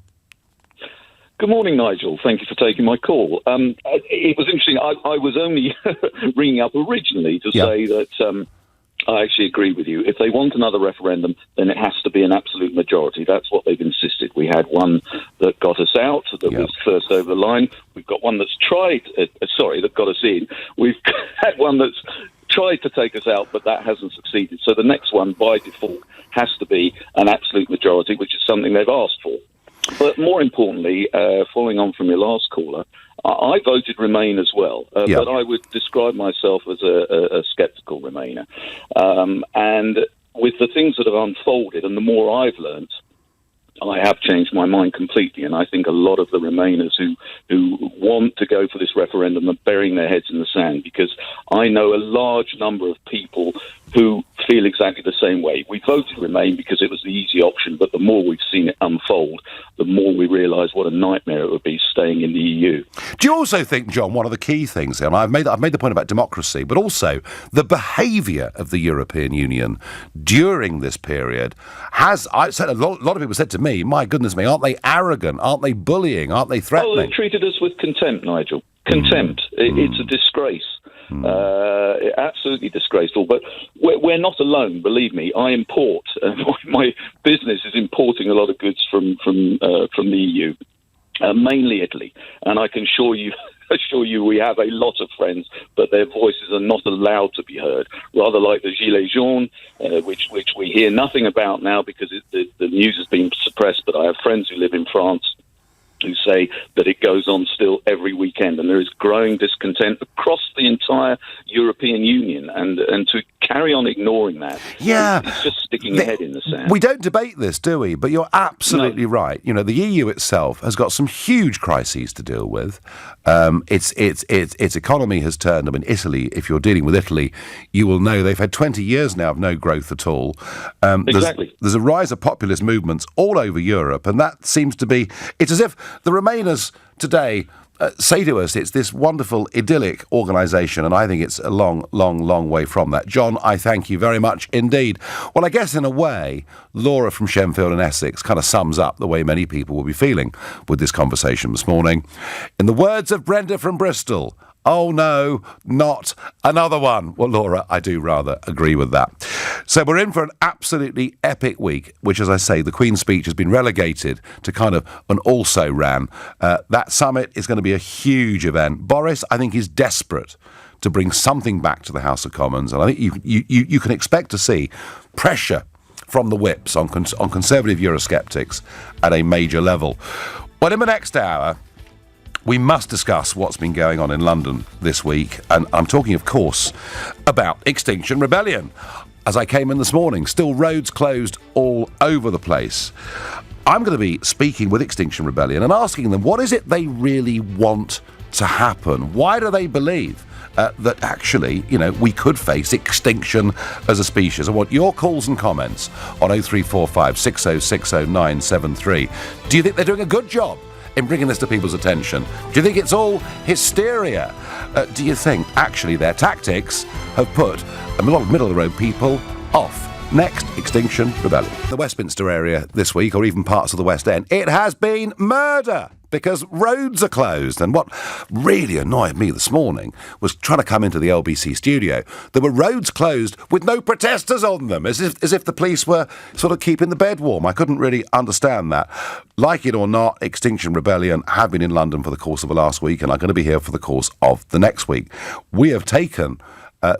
Good morning, Nigel. Thank you for taking my call. It was interesting. I was only ringing up originally to say that I actually agree with you. If they want another referendum, then it has to be an absolute majority. That's what they've insisted. We had one that got us out, that was first over the line. We've got one that's that got us in. We've had one that's tried to take us out, but that hasn't succeeded. So the next one, by default, has to be an absolute majority, which is something they've asked for. But more importantly, following on from your last caller, I voted Remain as well, but I would describe myself as a sceptical Remainer. And with the things that have unfolded and the more I've learnt, I have changed my mind completely, and I think a lot of the Remainers who want to go for this referendum are burying their heads in the sand, because I know a large number of people who feel exactly the same way. We voted Remain because it was the easy option, but the more we've seen it unfold, the more we realise what a nightmare it would be staying in the EU. Do you also think, John, one of the key things here, and I've made the point about democracy, but also the behaviour of the European Union during this period a lot of people said to me, my goodness me, aren't they arrogant? Aren't they bullying? Aren't they threatening? Oh, they treated us with contempt, Nigel. Contempt. It's a disgrace. Absolutely disgraceful. But we're not alone, believe me. I import. My business is importing a lot of goods from the EU, mainly Italy. And I can assure you we have a lot of friends, but their voices are not allowed to be heard. Rather like the Gilets jaunes, which we hear nothing about now because the news has been suppressed. But I have friends who live in France who say that it goes on still every weekend, and there is growing discontent across the entire European Union, and to carry on ignoring that, it's just sticking your head in the sand. We don't debate this, do we? But you're absolutely right. You know, the EU itself has got some huge crises to deal with. Its economy has turned. I mean, Italy, if you're dealing with Italy, you will know they've had 20 years now of no growth at all. Exactly. There's a rise of populist movements all over Europe, and that seems to be... It's as if the Remainers today say to us it's this wonderful, idyllic organisation, and I think it's a long, long, long way from that. John, I thank you very much indeed. Well, I guess in a way, Laura from Shenfield in Essex kind of sums up the way many people will be feeling with this conversation this morning. In the words of Brenda from Bristol, oh no, not another one. Well, Laura, I do rather agree with that. So we're in for an absolutely epic week, which, as I say, the Queen's speech has been relegated to kind of an also-ran. That summit is going to be a huge event. Boris, I think, is desperate to bring something back to the House of Commons, and I think you can expect to see pressure from the whips on Conservative Eurosceptics at a major level. Well, in the next hour, we must discuss what's been going on in London this week, and I'm talking, of course, about Extinction Rebellion. As I came in this morning, still roads closed all over the place. I'm going to be speaking with Extinction Rebellion and asking them, what is it they really want to happen? Why do they believe that actually, we could face extinction as a species? I want your calls and comments on 0345 6060 973. Do you think they're doing a good job in bringing this to people's attention? Do you think it's all hysteria? Do you think actually their tactics have put a lot of middle-of-the-road people off? Next, Extinction Rebellion. The Westminster area this week, or even parts of the West End, it has been murder because roads are closed. And what really annoyed me this morning was trying to come into the LBC studio. There were roads closed with no protesters on them, as if the police were sort of keeping the bed warm. I couldn't really understand that. Like it or not, Extinction Rebellion have been in London for the course of the last week and are going to be here for the course of the next week. We have taken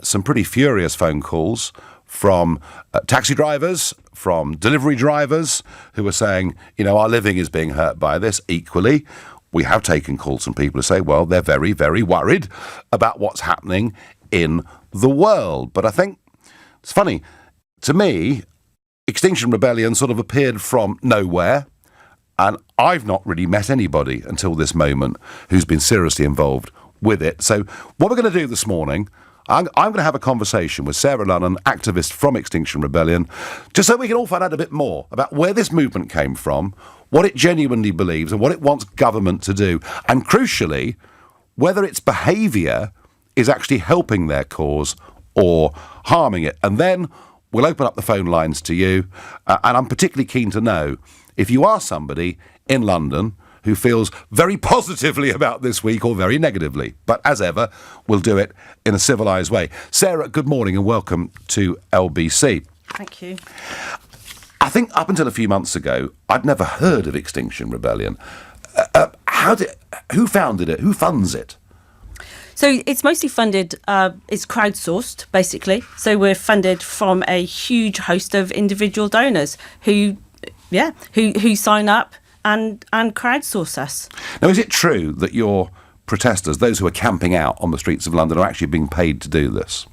some pretty furious phone calls from taxi drivers, from delivery drivers who are saying, our living is being hurt by this. Equally, we have taken calls from people who say, well, they're very, very worried about what's happening in the world. But I think it's funny. To me, Extinction Rebellion sort of appeared from nowhere. And I've not really met anybody until this moment who's been seriously involved with it. So what we're going to do this morning, I'm going to have a conversation with Sarah Lunnan, activist from Extinction Rebellion, just so we can all find out a bit more about where this movement came from, what it genuinely believes and what it wants government to do, and crucially, whether its behaviour is actually helping their cause or harming it. And then we'll open up the phone lines to you, and I'm particularly keen to know if you are somebody in London who feels very positively about this week or very negatively. But as ever, we'll do it in a civilised way. Sarah, good morning and welcome to LBC. Thank you. I think up until a few months ago, I'd never heard of Extinction Rebellion. Who founded it? Who funds it? So it's mostly funded, it's crowdsourced, basically. So we're funded from a huge host of individual donors who sign up and crowdsource us. Now, is it true that your protesters, those who are camping out on the streets of London, are actually being paid to do this?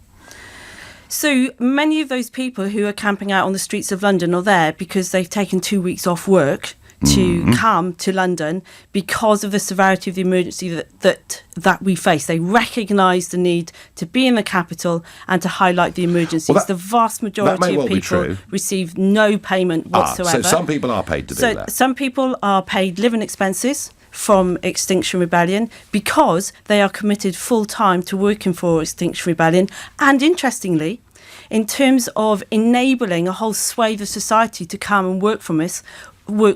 So many of those people who are camping out on the streets of London are there because they've taken 2 weeks off work to come to London because of the severity of the emergency that we face. They recognise the need to be in the capital and to highlight the emergencies. Well, the vast majority of people receive no payment whatsoever. So some people are paid to do that? Some people are paid living expenses from Extinction Rebellion because they are committed full-time to working for Extinction Rebellion. And interestingly, in terms of enabling a whole swathe of society to come and work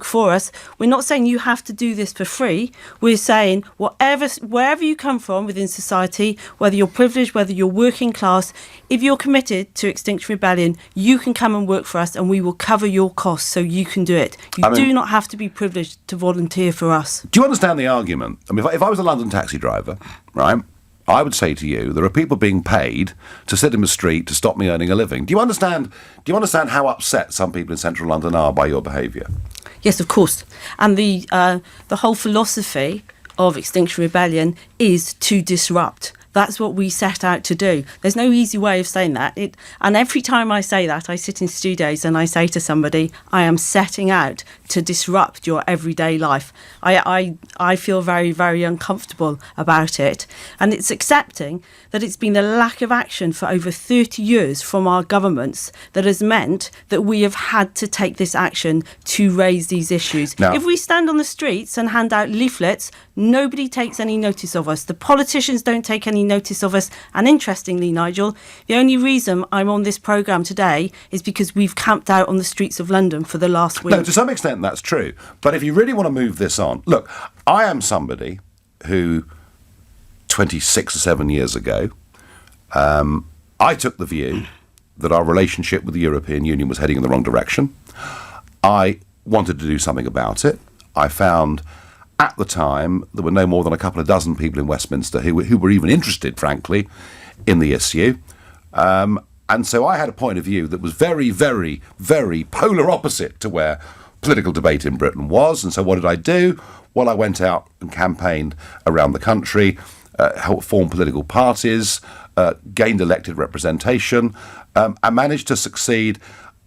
for us, we're not saying you have to do this for free. We're saying wherever you come from within society, whether you're privileged, whether you're working class, if you're committed to Extinction Rebellion, you can come and work for us and we will cover your costs so you can do it. You do not have to be privileged to volunteer for us. Do you understand the argument? I mean, if I was a London taxi driver, right, I would say to you, there are people being paid to sit in the street to stop me earning a living. Do you understand how upset some people in central London are by your behaviour? Yes, of course. And the whole philosophy of Extinction Rebellion is to disrupt. That's what we set out to do. There's no easy way of saying that. And every time I say that, I sit in studios and I say to somebody, I am setting out to disrupt your everyday life. I feel very, very uncomfortable about it. And it's accepting that it's been the lack of action for over 30 years from our governments that has meant that we have had to take this action to raise these issues. Now, if we stand on the streets and hand out leaflets, nobody takes any notice of us. The politicians don't take any notice of us. And interestingly, Nigel, the only reason I'm on this programme today is because we've camped out on the streets of London for the last week. No, to some extent that's true. But if you really want to move this on, look, I am somebody who 26 or 7 years ago, I took the view that our relationship with the European Union was heading in the wrong direction. I wanted to do something about it. I found at the time there were no more than a couple of dozen people in Westminster who were even interested, frankly, in the issue. And so I had a point of view that was very, very, very polar opposite to where political debate in Britain was. And so what did I do? Well, I went out and campaigned around the country, helped form political parties, gained elected representation, and managed to succeed.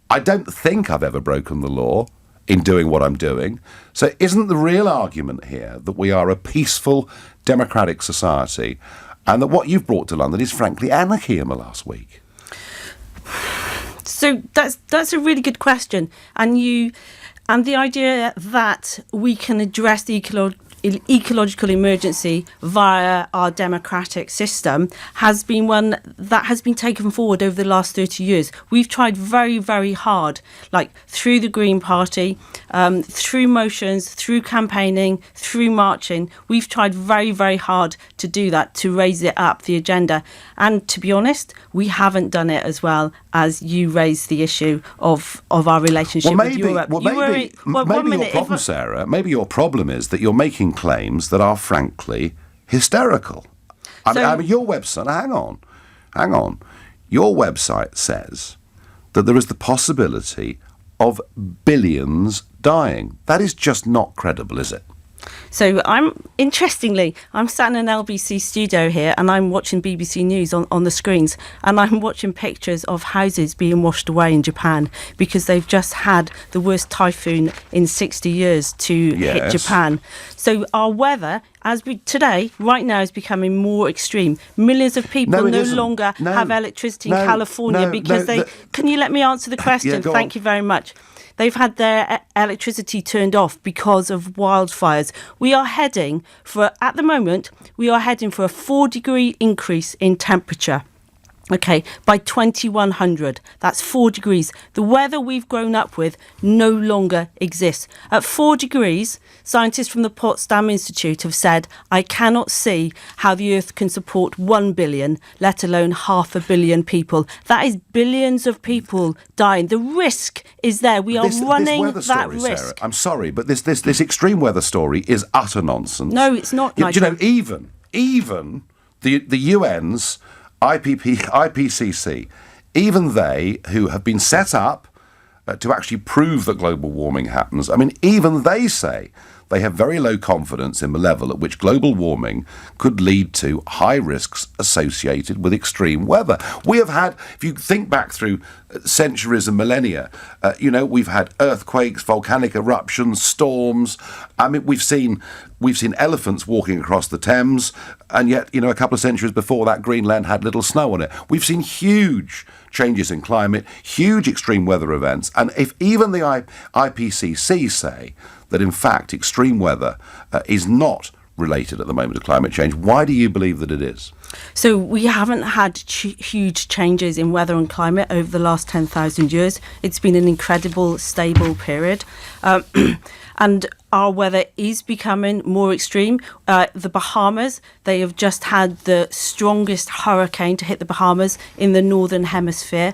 I don't think I've ever broken the law in doing what I'm doing. So isn't the real argument here that we are a peaceful, democratic society and that what you've brought to London is frankly anarchy in the last week? So that's a really good question. And the idea that we can address the ecological emergency via our democratic system has been one that has been taken forward over the last 30 years. We've tried very, very hard, like through the Green Party, through motions, through campaigning, through marching. We've tried very, very hard to do that, to raise it up the agenda. And to be honest, we haven't done it as well as you raised the issue of our relationship with Europe. Sarah, maybe your problem is that you're making claims that are frankly hysterical. I mean, your website, hang on. Your website says that there is the possibility of billions dying. That is just not credible, is it? So interestingly, I'm sat in an LBC studio here and I'm watching BBC News on the screens, and I'm watching pictures of houses being washed away in Japan because they've just had the worst typhoon in 60 years to hit Japan. So our weather, today, right now, is becoming more extreme. Millions of people no longer have electricity in California because they... Can you let me answer the question? Thank you very much. They've had their electricity turned off because of wildfires. We are heading for, at the moment, we are heading for a 4-degree increase in temperature. Okay, by 2100, that's 4 degrees. The weather we've grown up with no longer exists. At 4 degrees, scientists from the Potsdam Institute have said, I cannot see how the Earth can support 1 billion, let alone 500 million people. That is billions of people dying. The risk is there. We are running that risk. Sarah, I'm sorry, but this extreme weather story is utter nonsense. No, it's not. You know, even the UN's IPCC, even they, who have been set up to actually prove that global warming happens, I mean, even they say they have very low confidence in the level at which global warming could lead to high risks associated with extreme weather. We have had, if you think back through centuries and millennia, we've had earthquakes, volcanic eruptions, storms. I mean, we've seen elephants walking across the Thames, and yet, a couple of centuries before that, Greenland had little snow on it. We've seen huge changes in climate, huge extreme weather events, and if even the IPCC say that, in fact, extreme weather is not related at the moment to climate change, why do you believe that it is? So we haven't had huge changes in weather and climate over the last 10,000 years. It's been an incredible, stable period. And our weather is becoming more extreme. The Bahamas, they have just had the strongest hurricane to hit the Bahamas in the Northern Hemisphere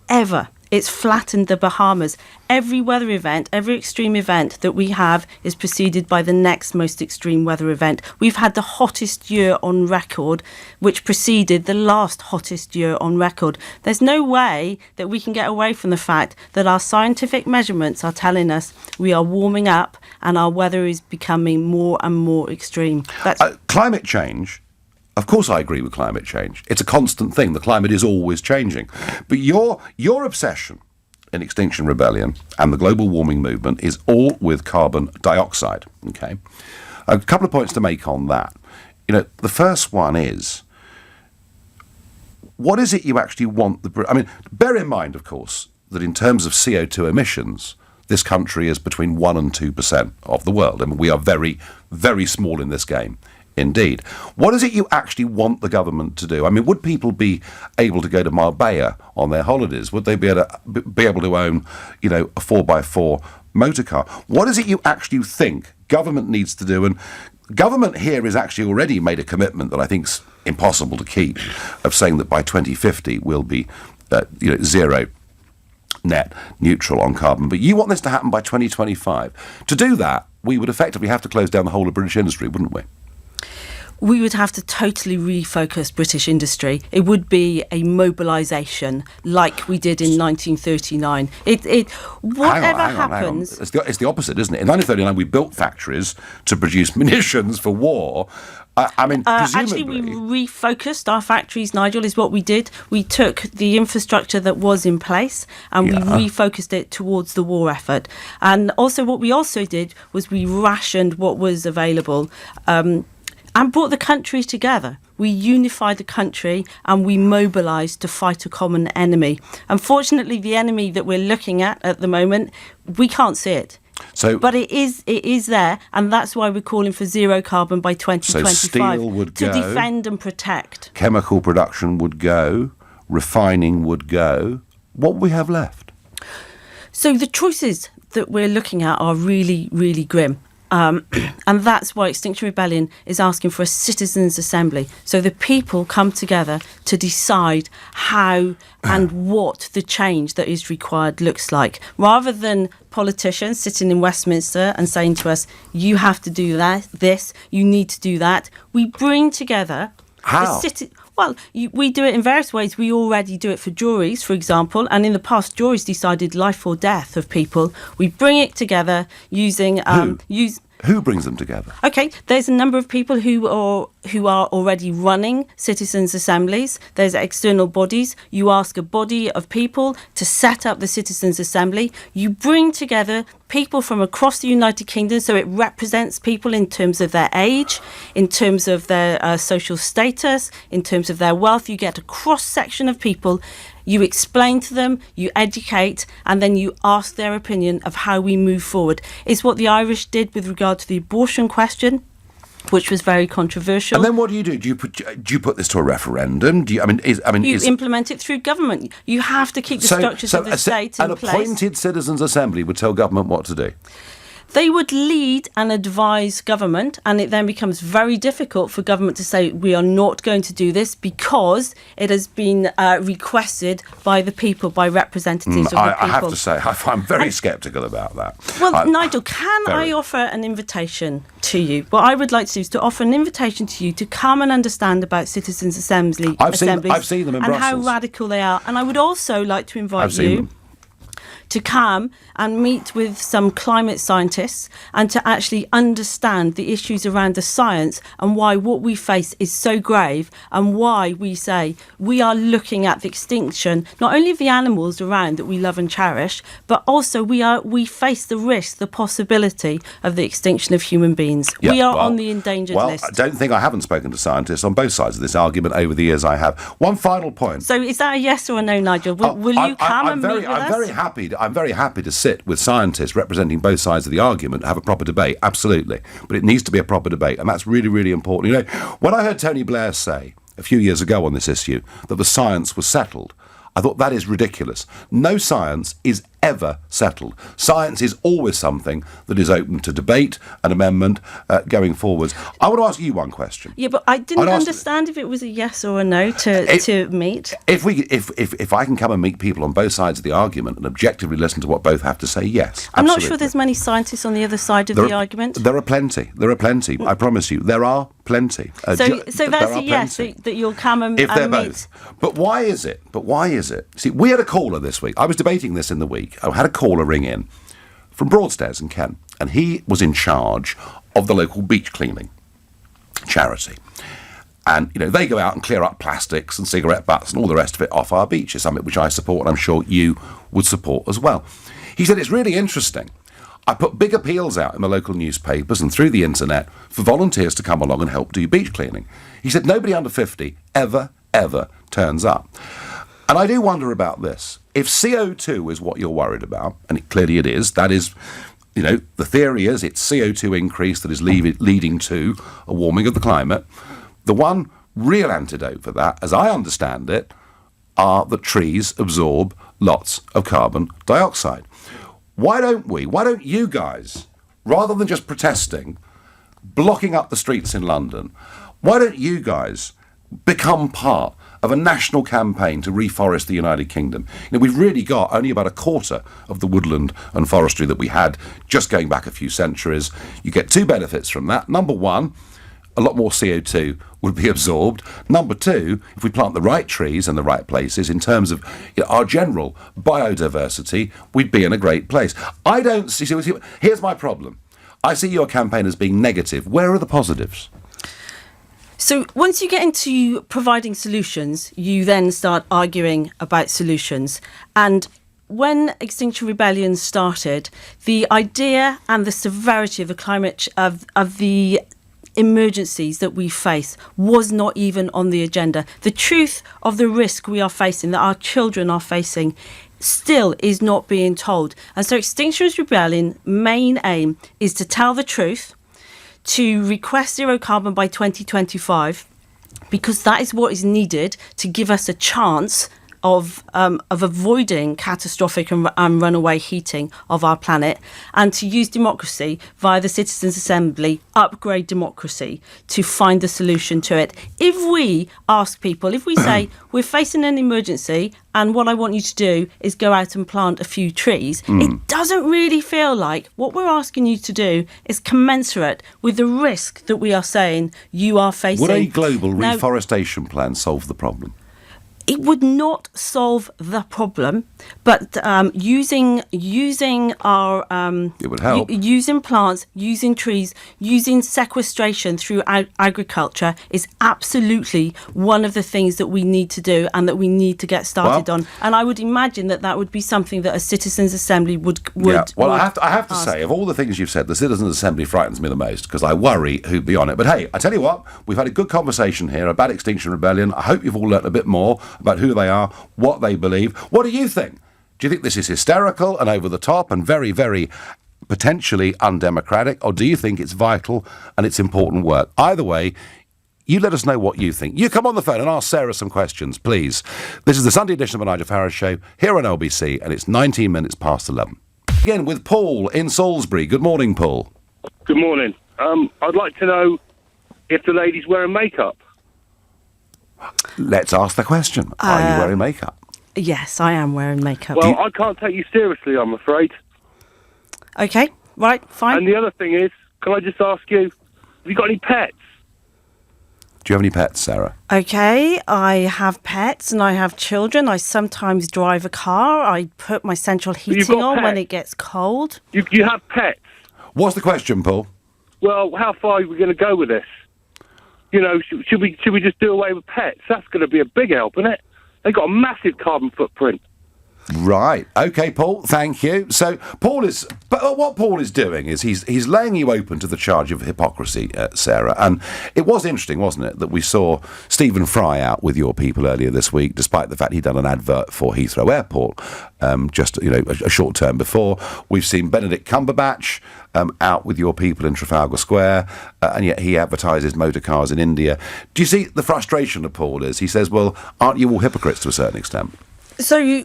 ever. It's flattened the Bahamas. Every weather event, every extreme event that we have is preceded by the next most extreme weather event. We've had the hottest year on record, which preceded the last hottest year on record. There's no way that we can get away from the fact that our scientific measurements are telling us we are warming up and our weather is becoming more and more extreme. Climate change. Of course I agree with climate change. It's a constant thing. The climate is always changing. But your obsession in Extinction Rebellion and the global warming movement is all with carbon dioxide. Okay? A couple of points to make on that. The first one is, what is it you actually want? Bear in mind, of course, that in terms of CO2 emissions, this country is between 1% and 2% of the world. I mean, we are very, very small in this game. Indeed. What is it you actually want the government to do? I mean, would people be able to go to Marbella on their holidays? Would they be able to own, a 4x4 motor car? What is it you actually think government needs to do? And government here has actually already made a commitment that I think's impossible to keep, of saying that by 2050 we'll be, zero net neutral on carbon. But you want this to happen by 2025. To do that, we would effectively have to close down the whole of British industry, wouldn't we? We would have to totally refocus British industry. It would be a mobilisation like we did in 1939. Whatever happens... It's the opposite, isn't it? In 1939, we built factories to produce munitions for war. Presumably... Actually, we refocused our factories, Nigel, is what we did. We took the infrastructure that was in place and we refocused it towards the war effort. And also what we also did was we rationed what was available and brought the country together. We unified the country and we mobilised to fight a common enemy. Unfortunately, the enemy that we're looking at the moment, we can't see it. But it is there, and that's why we're calling for zero carbon by 2025. So steel would go, to defend and protect. Chemical production would go, refining would go. What would we have left? So the choices that we're looking at are really, really grim. And that's why Extinction Rebellion is asking for a citizens' assembly. So the people come together to decide how and what the change that is required looks like. Rather than politicians sitting in Westminster and saying to us, you have to do this, you need to do that. We bring together How? We do it in various ways. We already do it for juries, for example, and in the past, juries decided life or death of people. We bring it together using Who brings them together? Okay, there's a number of people who are already running citizens' assemblies. There's external bodies. You ask a body of people to set up the citizens' assembly. You bring together people from across the United Kingdom, so it represents people in terms of their age, in terms of their social status, in terms of their wealth. You get a cross-section of people. You explain to them, you educate, and then you ask their opinion of how we move forward. It's what the Irish did with regard to the abortion question, which was very controversial. And then what do? Do you put this to a referendum? You implement it through government. You have to keep the structures of the state in place. An appointed citizens' assembly would tell government what to do. They would lead and advise government, and it then becomes very difficult for government to say we are not going to do this because it has been requested by the people, by representatives of the people. I have to say, I'm very sceptical about that. Well, Nigel, can I offer an invitation to you? What I would like to do is to offer an invitation to you to come and understand about citizens' assemblies. I've seen them in Brussels. And how radical they are. And I would also like to invite you to come and meet with some climate scientists and to actually understand the issues around the science and why what we face is so grave, and why we say we are looking at the extinction not only of the animals around that we love and cherish, but also we face the risk, the possibility of the extinction of human beings. We are on the endangered list. I don't think I haven't spoken to scientists on both sides of this argument over the years I have. One final point. So is that a yes or a no, Nigel? Will you come and meet with us? I'm very happy to sit with scientists representing both sides of the argument and have a proper debate, absolutely. But it needs to be a proper debate, and that's really, really important. You know, when I heard Tony Blair say a few years ago on this issue that the science was settled, I thought that is ridiculous. No science is ever settled. Science is always something that is open to debate and amendment going forwards. I want to ask you one question. Yeah, but I didn't understand if it was a yes or a no to meet. If I can come and meet people on both sides of the argument and objectively listen to what both have to say, yes. I'm not sure there's many scientists on the other side of the argument. There are plenty. I promise you. There are plenty. So that's a yes, that you'll come and if they're meet. Both. But why is it? See, we had a caller this week. I was debating this in the week. I had a caller ring in from Broadstairs in Kent, and he was in charge of the local beach cleaning charity. And, you know, they go out and clear up plastics and cigarette butts and all the rest of it off our beaches, something which I support and I'm sure you would support as well. He said, it's really interesting. I put big appeals out in the local newspapers and through the internet for volunteers to come along and help do beach cleaning. He said, nobody under 50 ever turns up. And I do wonder about this. If CO2 is what you're worried about, and clearly it is, that is, you know, the theory is it's CO2 increase that is leading to a warming of the climate. The one real antidote for that, as I understand it, are that trees absorb lots of carbon dioxide. Why don't you guys, rather than just protesting, blocking up the streets in London, why don't you guys become part of a national campaign to reforest the United Kingdom? You know, we've really got only about a quarter of the woodland and forestry that we had just going back a few centuries. You get two benefits from that. Number one, a lot more CO2 would be absorbed. Number two, if we plant the right trees in the right places, in terms of our general biodiversity, we'd be in a great place. I don't see. Here's my problem. I see your campaign as being negative. Where are the positives? So once you get into providing solutions, you then start arguing about solutions. And when Extinction Rebellion started, the idea and the severity of the climate of the emergencies that we face was not even on the agenda. The truth of the risk we are facing, that our children are facing, still is not being told. And so Extinction Rebellion's main aim is to tell the truth, to request zero carbon by 2025, because that is what is needed to give us a chance of avoiding catastrophic and runaway heating of our planet, and to use democracy via the Citizens' Assembly, upgrade democracy to find the solution to it. If we ask people, if we say we're facing an emergency and what I want you to do is go out and plant a few trees, it doesn't really feel like what we're asking you to do is commensurate with the risk that we are saying you are facing. Would a global reforestation plan solve the problem? It would not solve the problem, but using our it would help. Using plants, using trees, using sequestration through agriculture is absolutely one of the things that we need to do and that we need to get started on. And I would imagine that would be something that a citizens' assembly would. Well, I have to say, of all the things you've said, the citizens' assembly frightens me the most because I worry who'd be on it. But hey, I tell you what, we've had a good conversation here about Extinction Rebellion. I hope you've all learnt a bit more about who they are, what they believe. What do you think? Do you think this is hysterical and over the top and very, very potentially undemocratic, or do you think it's vital and it's important work? Either way, you let us know what you think. You come on the phone and ask Sarah some questions, please. This is the Sunday edition of the Nigel Farage Show here on LBC, and it's 19 minutes past 11. Again with Paul in Salisbury. Good morning, Paul. Good morning. I'd like to know if the lady's wearing makeup. Let's ask the question. Are you wearing makeup? Yes, I am wearing makeup. Well, I can't take you seriously, I'm afraid. Okay, right, fine. And the other thing is, can I just ask you, have you got any pets? Do you have any pets, Sarah? Okay, I have pets and I have children. I sometimes drive a car. I put my central heating on when it gets cold. You have pets? What's the question, Paul? Well, how far are we going to go with this? You know, should we just do away with pets? That's going to be a big help, isn't it? They've got a massive carbon footprint. Right. Okay, Paul, thank you. So what Paul is doing is he's laying you open to the charge of hypocrisy, Sarah. And it was interesting, wasn't it, that we saw Stephen Fry out with your people earlier this week, despite the fact he'd done an advert for Heathrow Airport just a short term before. We've seen Benedict Cumberbatch out with your people in Trafalgar Square, and yet he advertises motor cars in India. Do you see the frustration of Paul is? He says, well, aren't you all hypocrites to a certain extent? So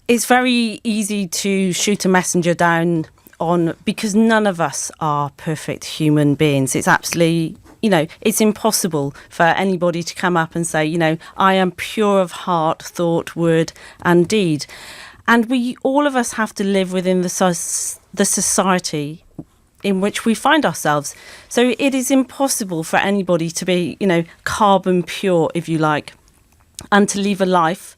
it's very easy to shoot a messenger down on, because none of us are perfect human beings. It's absolutely, it's impossible for anybody to come up and say, I am pure of heart, thought, word and deed. And all of us have to live within the society in which we find ourselves. So it is impossible for anybody to be, carbon pure, if you like, and to live a life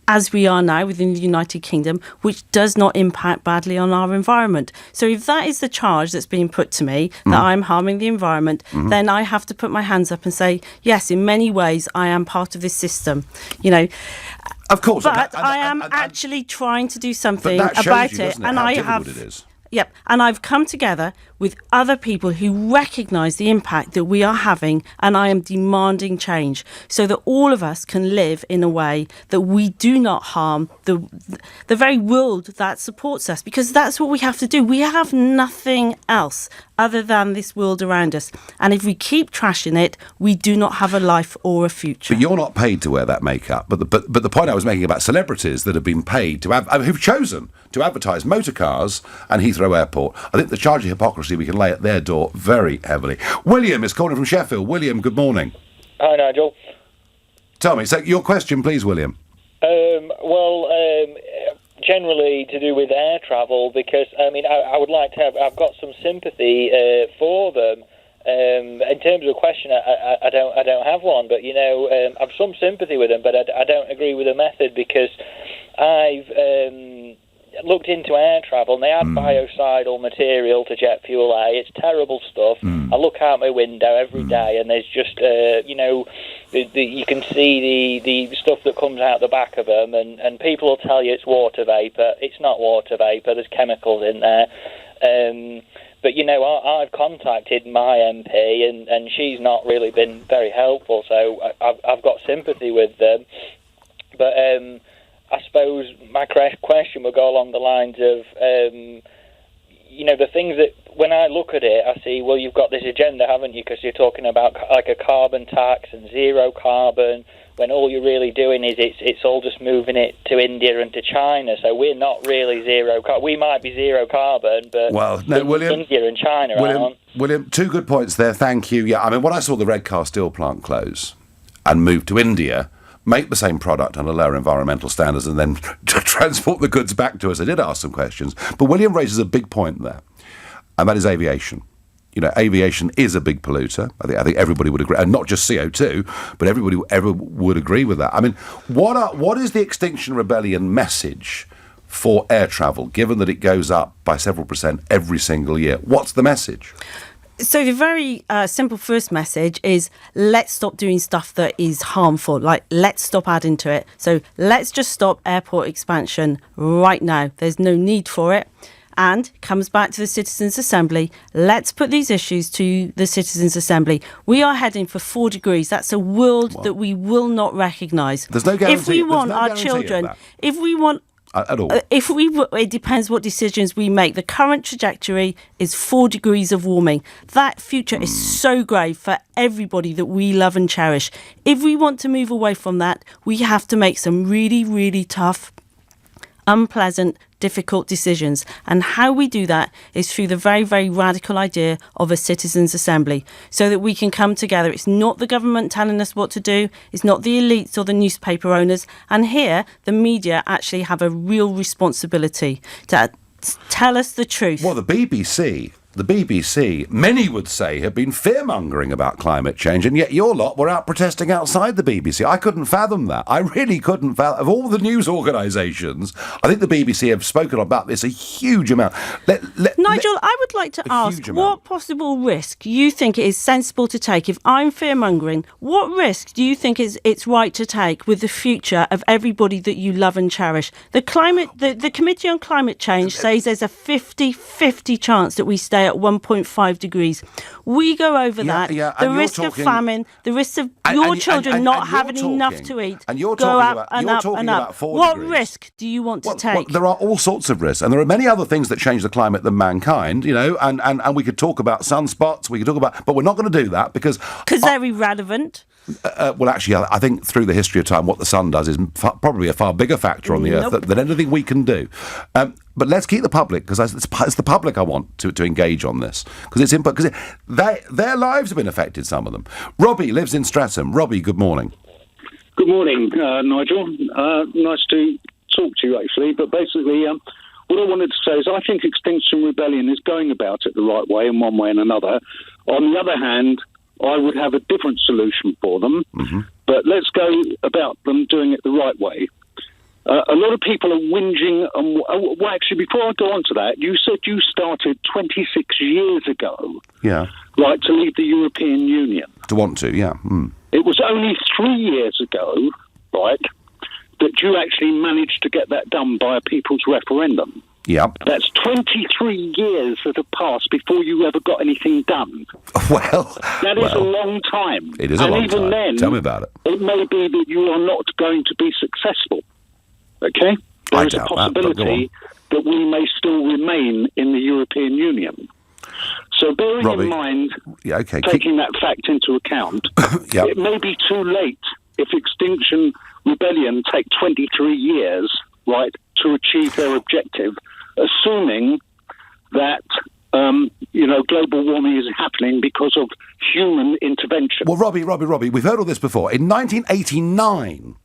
as we are now within the United Kingdom, which does not impact badly on our environment. So if that is the charge that's being put to me, that I'm harming the environment, then I have to put my hands up and say, yes, in many ways, I am part of this system, Of course. But I am actually trying to do something about it. And I have... It is. Yep, and I've come together with other people who recognise the impact that we are having, and I am demanding change so that all of us can live in a way that we do not harm the very world that supports us, because that's what we have to do. We have nothing else other than this world around us, and if we keep trashing it, we do not have a life or a future. But you're not paid to wear that makeup. But the point I was making about celebrities that have been paid to who've chosen to advertise motor cars and Heathrow Airport, I think the charge of hypocrisy we can lay at their door very heavily. William is calling from Sheffield. William, good morning. Hi, Nigel. Tell me, so your question, please, William. Generally to do with air travel, because I would like to I've got some sympathy for them. In terms of a question, I don't have one, but I've some sympathy with them, but I don't agree with the method, because I've looked into air travel, and they add biocidal material to jet fuel A. It's terrible stuff. I look out my window every day, and there's just you can see the stuff that comes out the back of them, and people will tell you it's water vapour. It's not water vapour. There's chemicals in there. But I've contacted my MP, and she's not really been very helpful. So I've got sympathy with them, but I suppose my question would go along the lines of, the things that, when I look at it, I see, well, you've got this agenda, haven't you? Because you're talking about like a carbon tax and zero carbon, when all you're really doing is it's all just moving it to India and to China. So we're not really zero carbon. We might be zero carbon, but William, India and China aren't. William, two good points there. Thank you. Yeah, when I saw the Redcar steel plant close and move to India, make the same product under lower environmental standards, and then transport the goods back to us, I did ask some questions. But William raises a big point there, and that is aviation. aviation is a big polluter. I think everybody would agree, and not just CO2, but everybody would agree with that. I mean, what is the Extinction Rebellion message for air travel, given that it goes up by several percent every single year? What's the message? So the very simple first message is let's stop doing stuff that is harmful. Like, let's stop adding to it. So let's just stop airport expansion right now. There's no need for it. And comes back to the Citizens' Assembly. Let's put these issues to the Citizens' Assembly. We are heading for 4 degrees. That's a world that we will not recognise. There's no guarantee. If we want our children, if we want... At all. It depends what decisions we make. The current trajectory is 4 degrees of warming. That future is so grave for everybody that we love and cherish. If we want to move away from that, we have to make some really, really tough, unpleasant, difficult decisions. And how we do that is through the very, very radical idea of a citizens' assembly, so that we can come together. It's not the government telling us what to do. It's not the elites or the newspaper owners. And here, the media actually have a real responsibility to tell us the truth. Well, the BBC, many would say, have been fear-mongering about climate change, and yet your lot were out protesting outside the BBC. I couldn't fathom that. I really couldn't fathom. Of all the news organisations, I think the BBC have spoken about this a huge amount. Nigel, I would like to ask what possible risk you think it is sensible to take. If I'm fear-mongering, what risk do you think it's right to take with the future of everybody that you love and cherish? The Committee on Climate Change says there's a 50-50 chance that we stay at 1.5 degrees. We go over that. The risk of famine, the risk of your children not having enough to eat, and you're go talking up and up and up. 4 what degrees. risk do you want to take? There are all sorts of risks, and there are many other things that change the climate than mankind, and we could talk about sunspots, but we're not going to do that because they're irrelevant. Well, actually, I think through the history of time, what the sun does is probably a far bigger factor on the Earth than anything we can do. But let's keep the public, because it's the public I want to engage on this, because it's important, because their lives have been affected, some of them. Robbie lives in Streatham. Robbie, good morning. Good morning, Nigel. Nice to talk to you, actually. But basically, what I wanted to say is I think Extinction Rebellion is going about it the right way in one way and another. On the other hand, I would have a different solution for them, but let's go about them doing it the right way. A lot of people are whinging. Well, actually, before I go on to that, you said you started 26 years ago, right, to leave the European Union. To want to, yeah. It was only 3 years ago, right, that you actually managed to get that done by a people's referendum. Yep. That's 23 years that have passed before you ever got anything done. Well, that is a long time. It is a long time. And even then, tell me about it. It may be that you are not going to be successful. Okay? There is a possibility that we may still remain in the European Union. So bearing in mind, taking that fact into account, it may be too late if Extinction Rebellion take 23 years, right, to achieve their objective, assuming that, global warming is happening because of human intervention. Well, Robbie, we've heard all this before. In 1989...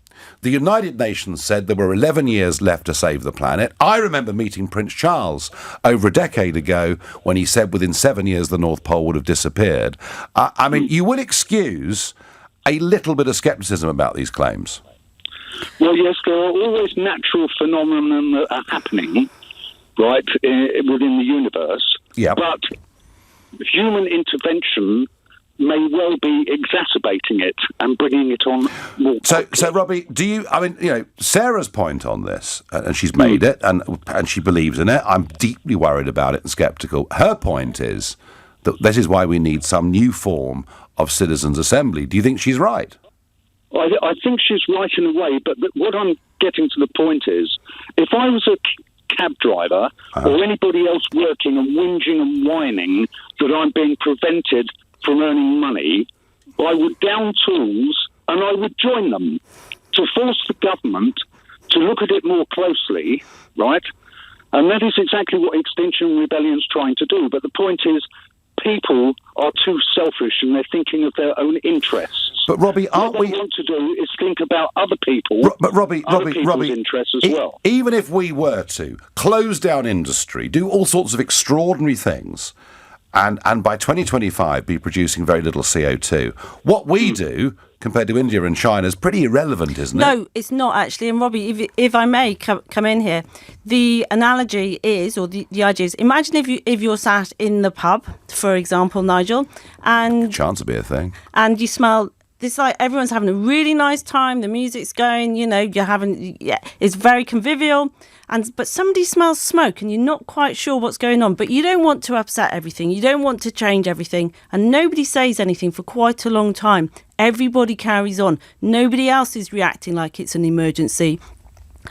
the United Nations said there were 11 years left to save the planet. I remember meeting Prince Charles over a decade ago when he said within 7 years the North Pole would have disappeared. I mean, you would excuse a little bit of scepticism about these claims. Well, yes, there are always natural phenomena that are happening, right, within the universe. Yeah. But human intervention may well be exacerbating it and bringing it on more quickly. So Robbie, Sarah's point on this, and she's made it, and she believes in it. I'm deeply worried about it and sceptical. Her point is that this is why we need some new form of citizens' assembly. Do you think she's right? I think she's right in a way, but what I'm getting to the point is, if I was a cab driver or anybody else working and whinging and whining that I'm being prevented from earning money, I would down tools and I would join them to force the government to look at it more closely, right? And that is exactly what Extinction Rebellion is trying to do. But the point is, people are too selfish and they're thinking of their own interests. But Robbie, what they want to do is think about other people, people's interests as well. Even if we were to close down industry, do all sorts of extraordinary things, and by 2025 be producing very little CO2. What we do compared to India and China is pretty irrelevant, isn't it? No, it's not actually. And Robbie, if I may come in here, the analogy is, or the idea is, imagine if you're sat in the pub, for example, Nigel, and chance of be a thing, and you smell. It's like everyone's having a really nice time. The music's going, it's very convivial. But somebody smells smoke and you're not quite sure what's going on. But you don't want to upset everything. You don't want to change everything. And nobody says anything for quite a long time. Everybody carries on. Nobody else is reacting like it's an emergency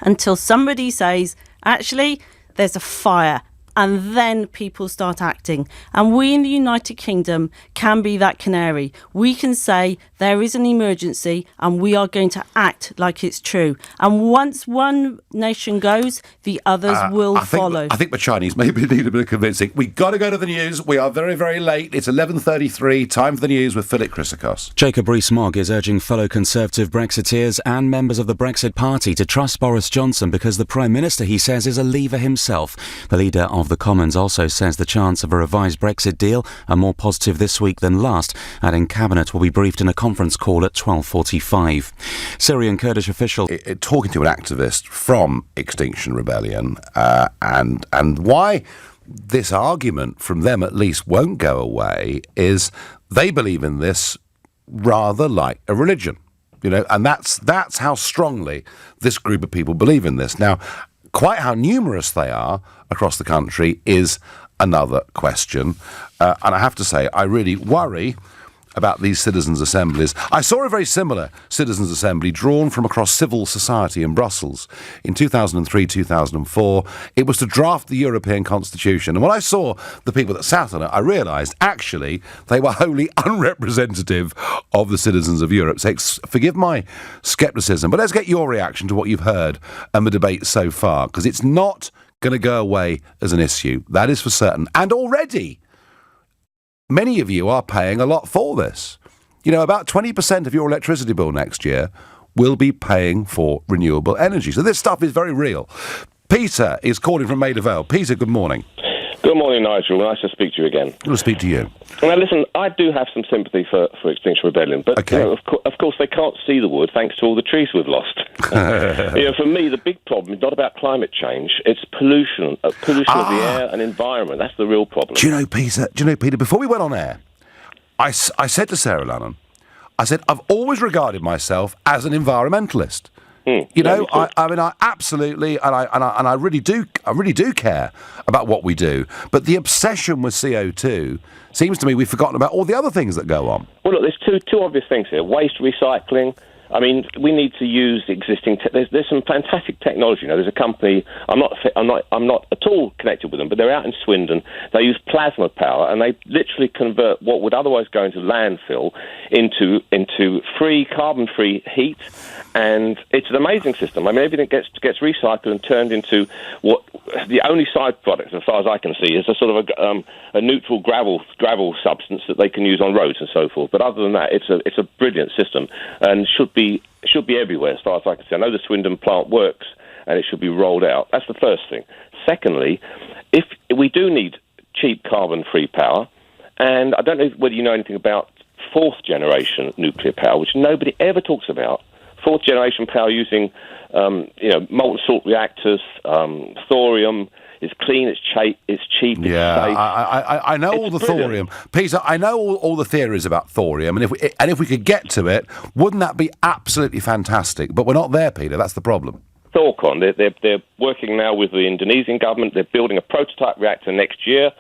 until somebody says, actually, there's a fire. And then people start acting. And we in the United Kingdom can be that canary. We can say there is an emergency and we are going to act like it's true. And once one nation goes, the others will follow. I think the Chinese maybe need a bit of convincing. We've got to go to the news. We are very, very late. It's 11:33. Time for the news with Philip Chrysakos. Jacob Rees-Mogg is urging fellow Conservative Brexiteers and members of the Brexit Party to trust Boris Johnson because the Prime Minister, he says, is a leaver himself. The leader of the Commons also says the chance of a revised Brexit deal are more positive this week than last, adding Cabinet will be briefed in a conference call at 12:45. Syrian Kurdish official talking to an activist from Extinction Rebellion and why this argument from them at least won't go away is they believe in this rather like a religion, and that's how strongly this group of people believe in this. Now, quite how numerous they are across the country is another question. And I have to say, I really worry about these citizens' assemblies. I saw a very similar citizens' assembly drawn from across civil society in Brussels in 2003, 2004. It was to draft the European Constitution. And when I saw the people that sat on it, I realised, actually, they were wholly unrepresentative of the citizens of Europe. So forgive my scepticism, but let's get your reaction to what you've heard and the debate so far, because it's not going to go away as an issue. That is for certain. And already, many of you are paying a lot for this. About 20% of your electricity bill next year will be paying for renewable energy. So this stuff is very real. Peter is calling from Maida Vale. Peter, good morning. Good morning, Nigel. Nice to speak to you again. Good to speak to you. Now, listen, I do have some sympathy for Extinction Rebellion, but of course they can't see the wood thanks to all the trees we've lost. For me, the big problem is not about climate change; it's pollution of the air and environment. That's the real problem. Do you know, Peter? Before we went on air, I said to Sarah Lannon, I said I've always regarded myself as an environmentalist. I absolutely, and I really do care about what we do. But the obsession with CO2 seems to me we've forgotten about all the other things that go on. Well, look, there's two obvious things here: waste recycling. I mean, we need to use existing. There's some fantastic technology. There's a company. I'm not at all connected with them, but they're out in Swindon. They use plasma power, and they literally convert what would otherwise go into landfill into free carbon-free heat. And it's an amazing system. I mean, everything gets recycled and turned into what the only side product, as far as I can see, is a sort of a neutral gravel substance that they can use on roads and so forth. But other than that, it's a brilliant system and should be everywhere, as far as I can see. I know the Swindon plant works and it should be rolled out. That's the first thing. Secondly, if we do need cheap carbon-free power, and I don't know whether you know anything about fourth generation nuclear power, which nobody ever talks about. Fourth generation power using, molten salt reactors, thorium. It's clean, it's cheap, it's safe. I know all the thorium. Peter, I know all the theories about thorium, and if we could get to it, wouldn't that be absolutely fantastic? But we're not there, Peter, that's the problem. Thorcon, they're working now with the Indonesian government. They're building a prototype reactor next year.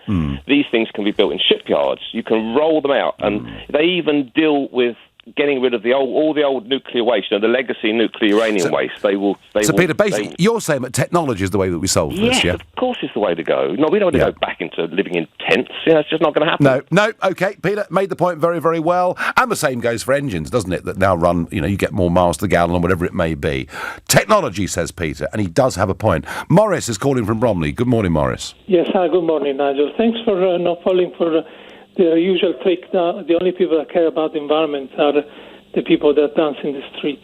These things can be built in shipyards. You can roll them out, and they even deal with getting rid of all the old nuclear waste, the legacy nuclear uranium waste. Peter, basically, you're saying that technology is the way that we solve this, yeah? Of course it's the way to go. No, we don't want to go back into living in tents. It's just not going to happen. No, OK, Peter made the point very, very well. And the same goes for engines, doesn't it, that now run, you get more miles to the gallon or whatever it may be. Technology, says Peter, and he does have a point. Morris is calling from Bromley. Good morning, Morris. Yes, hi, good morning, Nigel. Thanks for not falling for the usual trick. The only people that care about the environment are the people that dance in the street.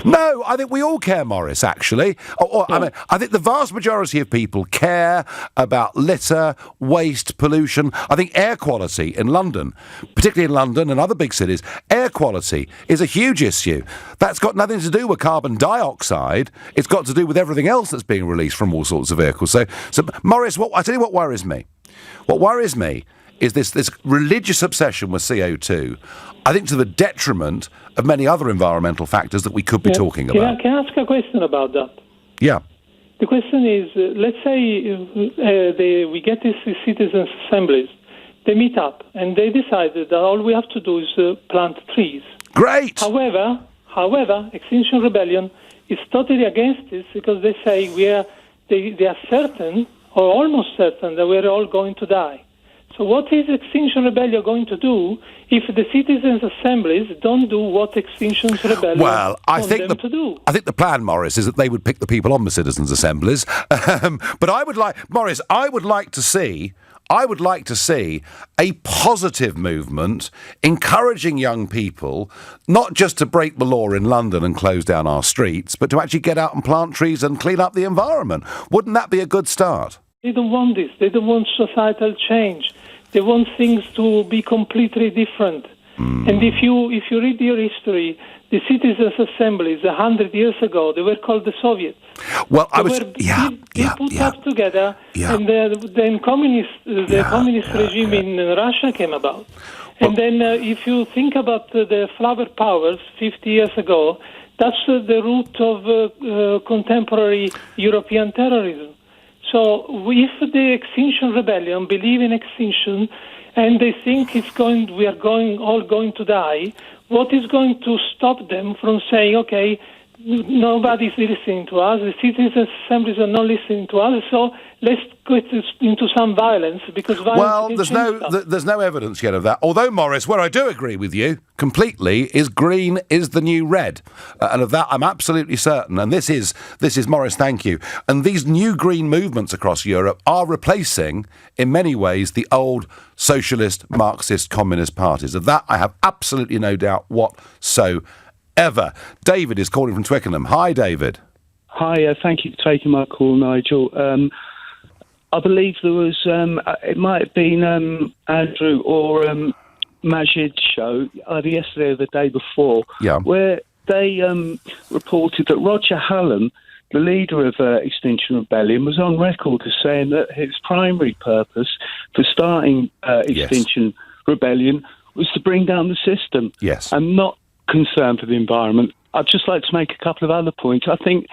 No, I think we all care, Morris, actually. I mean, I think the vast majority of people care about litter, waste, pollution. I think air quality in London, particularly in London and other big cities, air quality is a huge issue. That's got nothing to do with carbon dioxide. It's got to do with everything else that's being released from all sorts of vehicles. So Morris, I tell you what worries me. What worries me is this religious obsession with CO2, I think to the detriment of many other environmental factors that we could be talking about. Can I ask a question about that? Yeah. The question is, let's say we get these citizens' assemblies, they meet up and they decide that all we have to do is plant trees. Great! However, Extinction Rebellion is totally against this because they say they are certain, or almost certain, that we're all going to die. So what is Extinction Rebellion going to do if the citizens' assemblies don't do what Extinction Rebellion wants them to do? I think the plan, Morris, is that they would pick the people on the citizens' assemblies. But I would like to see a positive movement encouraging young people not just to break the law in London and close down our streets, but to actually get out and plant trees and clean up the environment. Wouldn't that be a good start? They don't want this. They don't want societal change. They want things to be completely different. And if you read your history, the citizens' assemblies 100 years ago, they were called the Soviets. Well, They put up together, and then communist regime in Russia came about. And then if you think about the flower powers 50 years ago, that's the root of contemporary European terrorism. So if the Extinction Rebellion believe in extinction and they think we are all going to die, what is going to stop them from saying, okay, nobody's listening to us, the citizens' assemblies are not listening to us, so let's get into some violence, because violence there's no evidence yet of that. Although, Morris, where I do agree with you completely is green is the new red. And of that I'm absolutely certain. And this is Morris, thank you. And these new green movements across Europe are replacing, in many ways, the old socialist, Marxist, communist parties. Of that I have absolutely no doubt whatsoever. David is calling from Twickenham. Hi, David. Hi, thank you for taking my call, Nigel. I believe there was, it might have been Andrew or Majid's show, either yesterday or the day before, where they reported that Roger Hallam, the leader of Extinction Rebellion, was on record as saying that his primary purpose for starting Extinction Rebellion was to bring down the system. Yes. And not concern for the environment. I'd just like to make a couple of other points. I think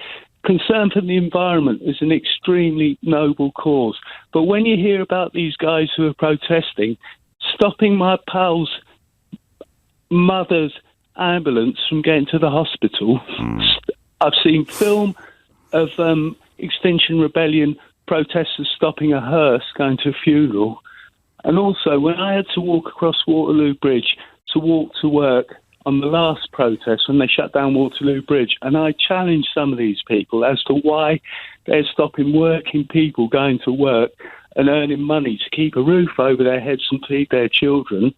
concern for the environment is an extremely noble cause. But when you hear about these guys who are protesting, stopping my pal's mother's ambulance from getting to the hospital, I've seen film of Extinction Rebellion protesters stopping a hearse going to a funeral. And also, when I had to walk across Waterloo Bridge to walk to work on the last protest when they shut down Waterloo Bridge, and I challenged some of these people as to why they're stopping working people going to work and earning money to keep a roof over their heads and feed their children.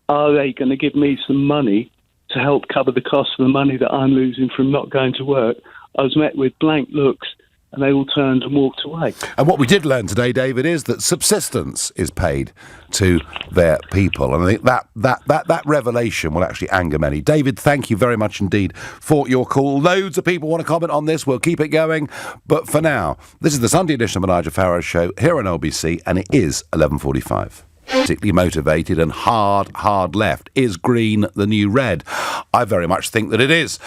Are they going to give me some money to help cover the cost of the money that I'm losing from not going to work? I was met with blank looks, and they all turned and walked away. And what we did learn today, David, is that subsistence is paid to their people. And I think that revelation will actually anger many. David, thank you very much indeed for your call. Loads of people want to comment on this. We'll keep it going. But for now, this is the Sunday edition of the Nigel Farage Show here on LBC, and it is 11:45. Particularly motivated and hard left. Is green the new red? I very much think that it is.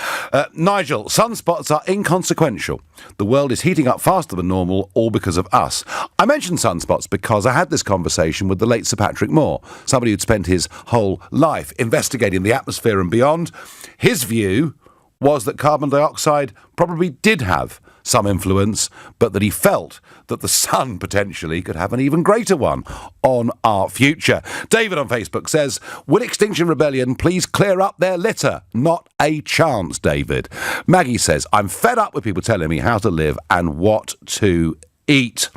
Nigel, sunspots are inconsequential. The world is heating up faster than normal, all because of us. I mentioned sunspots because I had this conversation with the late Sir Patrick Moore, somebody who'd spent his whole life investigating the atmosphere and beyond. His view was that carbon dioxide probably did have some influence, but that he felt that the sun potentially could have an even greater one on our future. David on Facebook says, will Extinction Rebellion please clear up their litter? Not a chance, David. Maggie says, I'm fed up with people telling me how to live and what to eat.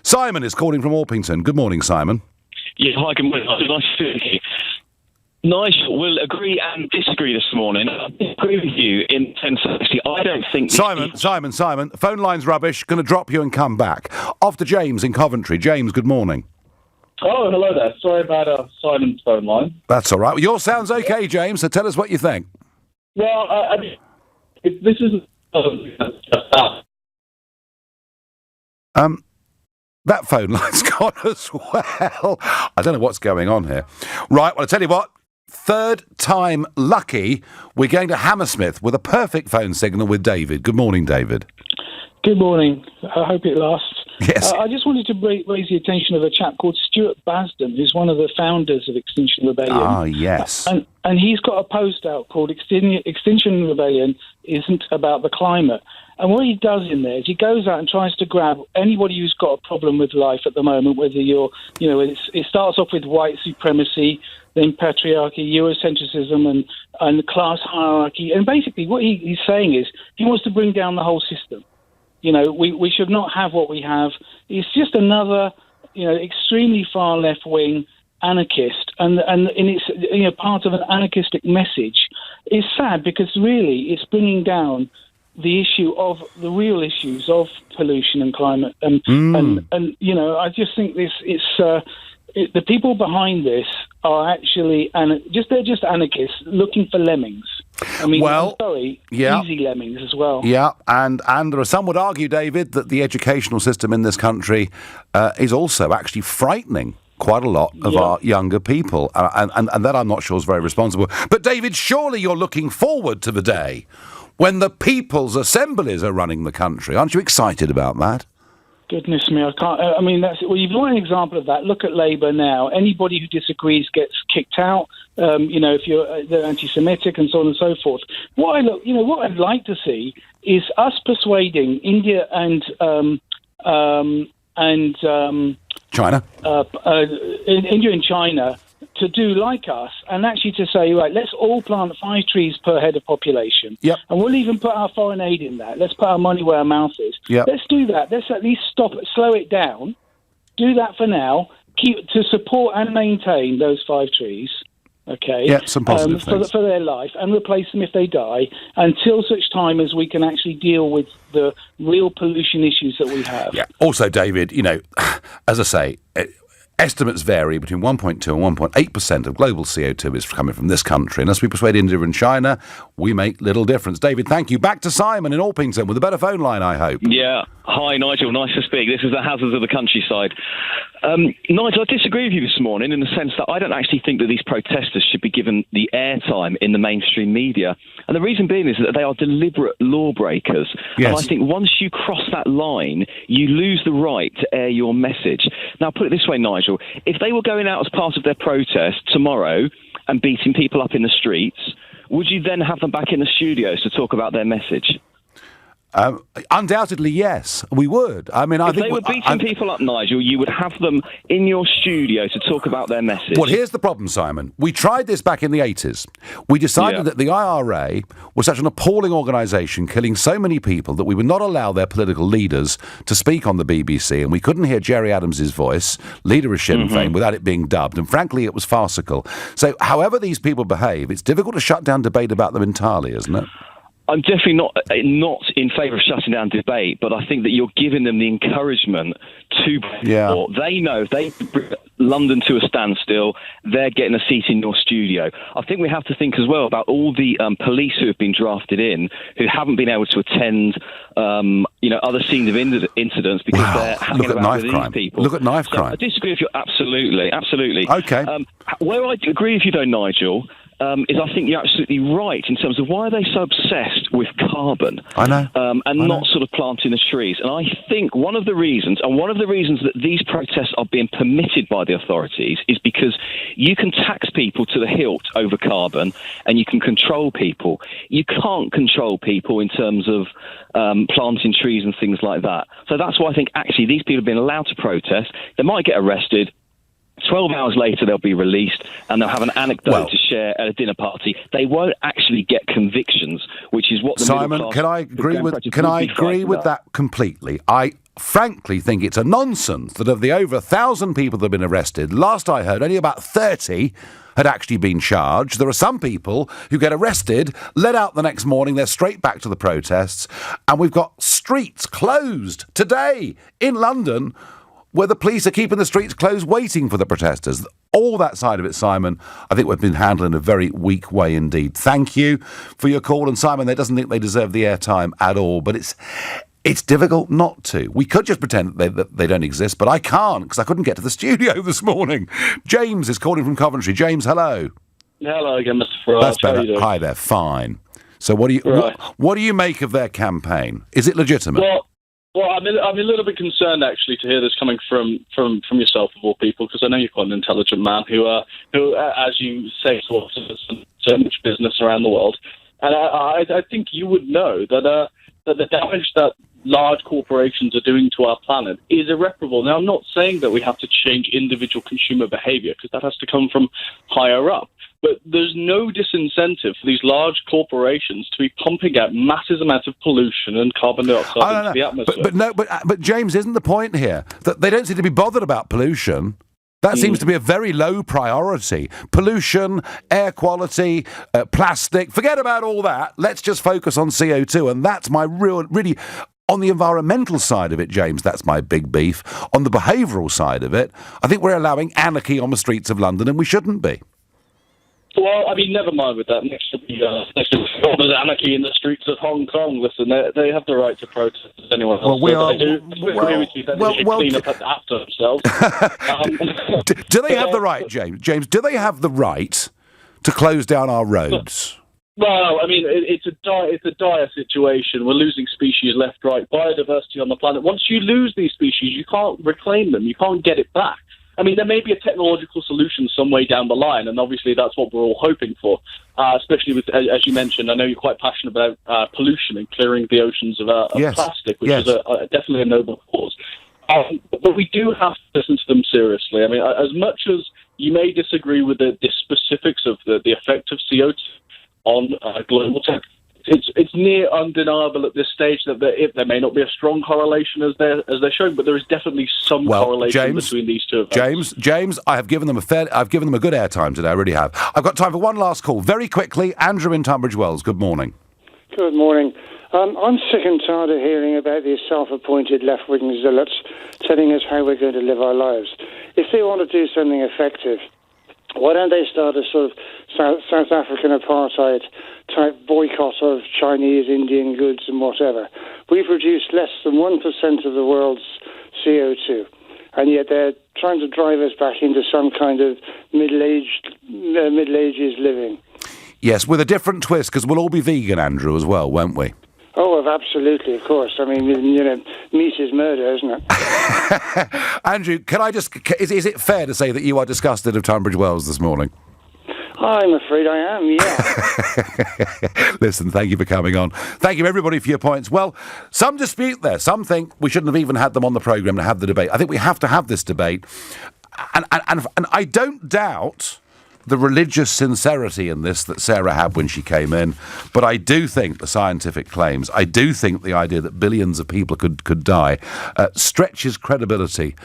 Simon is calling from Orpington. Good morning, Simon. Yeah, hi, good morning. Nice to see you. Nigel will agree and disagree this morning. I agree with you in the sense that actually, I don't think... Simon, phone line's rubbish. Going to drop you and come back. Off to James in Coventry. James, good morning. Oh, hello there. Sorry about Simon's phone line. That's all right. Well, yours sounds okay, James, so tell us what you think. Well, this isn't... That phone line's gone as well. I don't know what's going on here. Right, well, I'll tell you what. Third time lucky, we're going to Hammersmith with a perfect phone signal with David. Good morning, David. Good morning. I hope it lasts. Yes. I just wanted to raise the attention of a chap called Stuart Basden, who's one of the founders of Extinction Rebellion. Ah, yes. And he's got a post out called Extinction Rebellion Isn't About the Climate. And what he does in there is he goes out and tries to grab anybody who's got a problem with life at the moment, whether you're, it starts off with white supremacy, then patriarchy, Eurocentrism, and class hierarchy. And basically what he's saying is he wants to bring down the whole system. We should not have what we have. It's just another, extremely far left-wing anarchist, and it's part of an anarchistic message. It's sad because really it's bringing down the issue of the real issues of pollution and climate, and I just think the people behind this are actually they're just anarchists looking for lemmings. I mean, easy lemmings as well. Yeah, and some would argue, David, that the educational system in this country is also actually frightening quite a lot of our younger people, and that I'm not sure is very responsible. But David, surely you're looking forward to the day when the people's assemblies are running the country. Aren't you excited about that? Goodness me, I can't. You've got an example of that. Look at Labour now. Anybody who disagrees gets kicked out. If they're anti-Semitic and so on and so forth. What I'd like to see is us persuading India and China, India and China to do like us and actually to say, right, let's all plant 5 trees per head of population. Yep. And we'll even put our foreign aid in that. Let's put our money where our mouth is. Yep. Let's do that. Let's at least slow it down. Do that for now. Keep to support and maintain those 5 trees. Okay. Yeah, some positive things for their life, and replace them if they die, until such time as we can actually deal with the real pollution issues that we have. Yeah. Also, David, as I say, estimates vary between 1.2 and 1.8% of global CO2 is coming from this country. Unless we persuade India and China, we make little difference. David, thank you. Back to Simon in Orpington with a better phone line, I hope. Yeah. Hi, Nigel. Nice to speak. This is the hazards of the countryside. Nigel, I disagree with you this morning in the sense that I don't actually think that these protesters should be given the airtime in the mainstream media. And the reason being is that they are deliberate lawbreakers. Yes. And I think once you cross that line, you lose the right to air your message. Now, put it this way, Nigel. If they were going out as part of their protest tomorrow and beating people up in the streets, would you then have them back in the studios to talk about their message? Undoubtedly, yes, we would. I mean, if they were beating people up, Nigel, you would have them in your studio to talk about their message. Well, here's the problem, Simon. We tried this back in the 80s. We decided that the IRA was such an appalling organisation, killing so many people, that we would not allow their political leaders to speak on the BBC, and we couldn't hear Gerry Adams's voice, leader of Sinn Féin, without it being dubbed. And frankly, it was farcical. So however these people behave, it's difficult to shut down debate about them entirely, isn't it? I'm definitely not in favour of shutting down debate, but I think that you're giving them the encouragement to. Yeah. They know if they bring London to a standstill, they're getting a seat in your studio. I think we have to think as well about all the police who have been drafted in who haven't been able to attend, other scenes of incidents because they're hanging about with these people. Look at knife crime. I disagree with you absolutely. Okay. Where I agree with you though, Nigel, is I think you're absolutely right in terms of why are they so obsessed with carbon? I know. Not sort of planting the trees. And I think one of the reasons that these protests are being permitted by the authorities is because you can tax people to the hilt over carbon and you can control people. You can't control people in terms of planting trees and things like that. So that's why I think actually these people have been allowed to protest. They might get arrested. 12 hours later, they'll be released and they'll have an anecdote to share at a dinner party. They won't actually get convictions, which is what the Simon, can I agree with that completely? frankly think it's a nonsense that of the over 1,000 people that have been arrested, last I heard, only about 30 had actually been charged. There are some people who get arrested, let out the next morning, they're straight back to the protests, and we've got streets closed today in London where the police are keeping the streets closed waiting for the protesters. All that side of it, Simon, I think we've been handled in a very weak way indeed. Thank you for your call, and Simon, they doesn't think they deserve the airtime at all, but it's difficult not to. We could just pretend that they don't exist, but I can't because I couldn't get to the studio this morning. James is calling from Coventry. James, hello. Hello again, Mr. Farage. That's better. How you doing? Hi there. Fine. So what do you make of their campaign? Is it legitimate? Well, I'm a little bit concerned actually to hear this coming from yourself of all people, because I know you're quite an intelligent man who as you say, sort of so much business around the world, and I think you would know that the damage that large corporations are doing to our planet is irreparable. Now, I'm not saying that we have to change individual consumer behaviour, because that has to come from higher up. But there's no disincentive for these large corporations to be pumping out massive amounts of pollution and carbon dioxide into the atmosphere. But James, isn't the point here that they don't seem to be bothered about pollution? That seems to be a very low priority. Pollution, air quality, plastic, forget about all that. Let's just focus on CO2. And that's my really, on the environmental side of it, James, that's my big beef. On the behavioural side of it, I think we're allowing anarchy on the streets of London, and we shouldn't be. Well, I mean, never mind with that. Next to there's anarchy in the streets of Hong Kong. Listen, they have the right to protest as anyone else. I do agree with you that they should clean up after themselves. Do they have the right, James? James, do they have the right to close down our roads? Well, I mean, it's a dire situation. We're losing species left, right, biodiversity on the planet. Once you lose these species, you can't reclaim them. You can't get it back. I mean, there may be a technological solution some way down the line, and obviously that's what we're all hoping for, especially with, as you mentioned, I know you're quite passionate about pollution and clearing the oceans of plastic, which is definitely a noble cause. But we do have to listen to them seriously. I mean, as much as you may disagree with the specifics of the effect of CO2 on global tech, it's near undeniable at this stage that there may not be a strong correlation as they're showing, but there is definitely some correlation between these two events. James, I have given them a good airtime today. I really have. I've got time for one last call, very quickly. Andrew in Tunbridge Wells. Good morning. Good morning. I'm sick and tired of hearing about these self-appointed left-wing zealots telling us how we're going to live our lives. If they want to do something effective, why don't they start a sort of South African apartheid type boycott of Chinese, Indian goods and whatever? We produce less than 1% of the world's CO2, and yet they're trying to drive us back into some kind of Middle Ages living. Yes, with a different twist, because we'll all be vegan, Andrew, as well, won't we? Oh, absolutely, of course. I mean, meat is murder, isn't it? Andrew, is it fair to say that you are disgusted of Tunbridge Wells this morning? I'm afraid I am, yeah. Listen, thank you for coming on. Thank you, everybody, for your points. Well, some dispute there. Some think we shouldn't have even had them on the programme to have the debate. I think we have to have this debate. And I don't doubt the religious sincerity in this that Sarah had when she came in, but I do think the scientific claims, I do think the idea that billions of people could die stretches credibility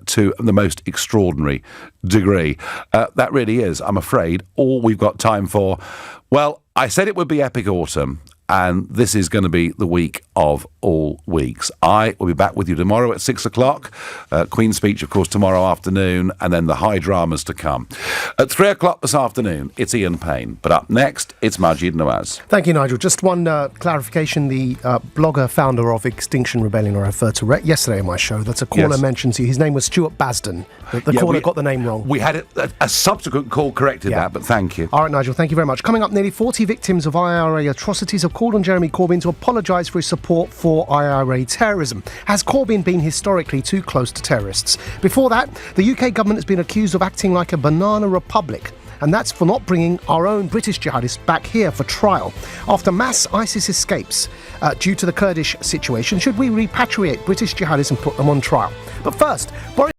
to the most extraordinary degree. That really is, I'm afraid, all we've got time for. Well, I said it would be epic autumn, and this is going to be the week of all weeks. I will be back with you tomorrow at 6 o'clock. Queen's Speech, of course, tomorrow afternoon, and then the high dramas to come. At 3 o'clock this afternoon, it's Ian Payne. But up next, it's Majid Nawaz. Thank you, Nigel. Just one clarification. The blogger, founder of Extinction Rebellion, I referred to yesterday in my show, that's a caller mentions you. His name was Stuart Basden. The caller got the name wrong. We had a subsequent call corrected that, but thank you. All right, Nigel, thank you very much. Coming up, nearly 40 victims of IRA atrocities have called on Jeremy Corbyn to apologise for his support for IRA terrorism. Has Corbyn been historically too close to terrorists? Before that, the UK government has been accused of acting like a banana republic, and that's for not bringing our own British jihadists back here for trial. After mass ISIS escapes due to the Kurdish situation, should we repatriate British jihadists and put them on trial? But first, Boris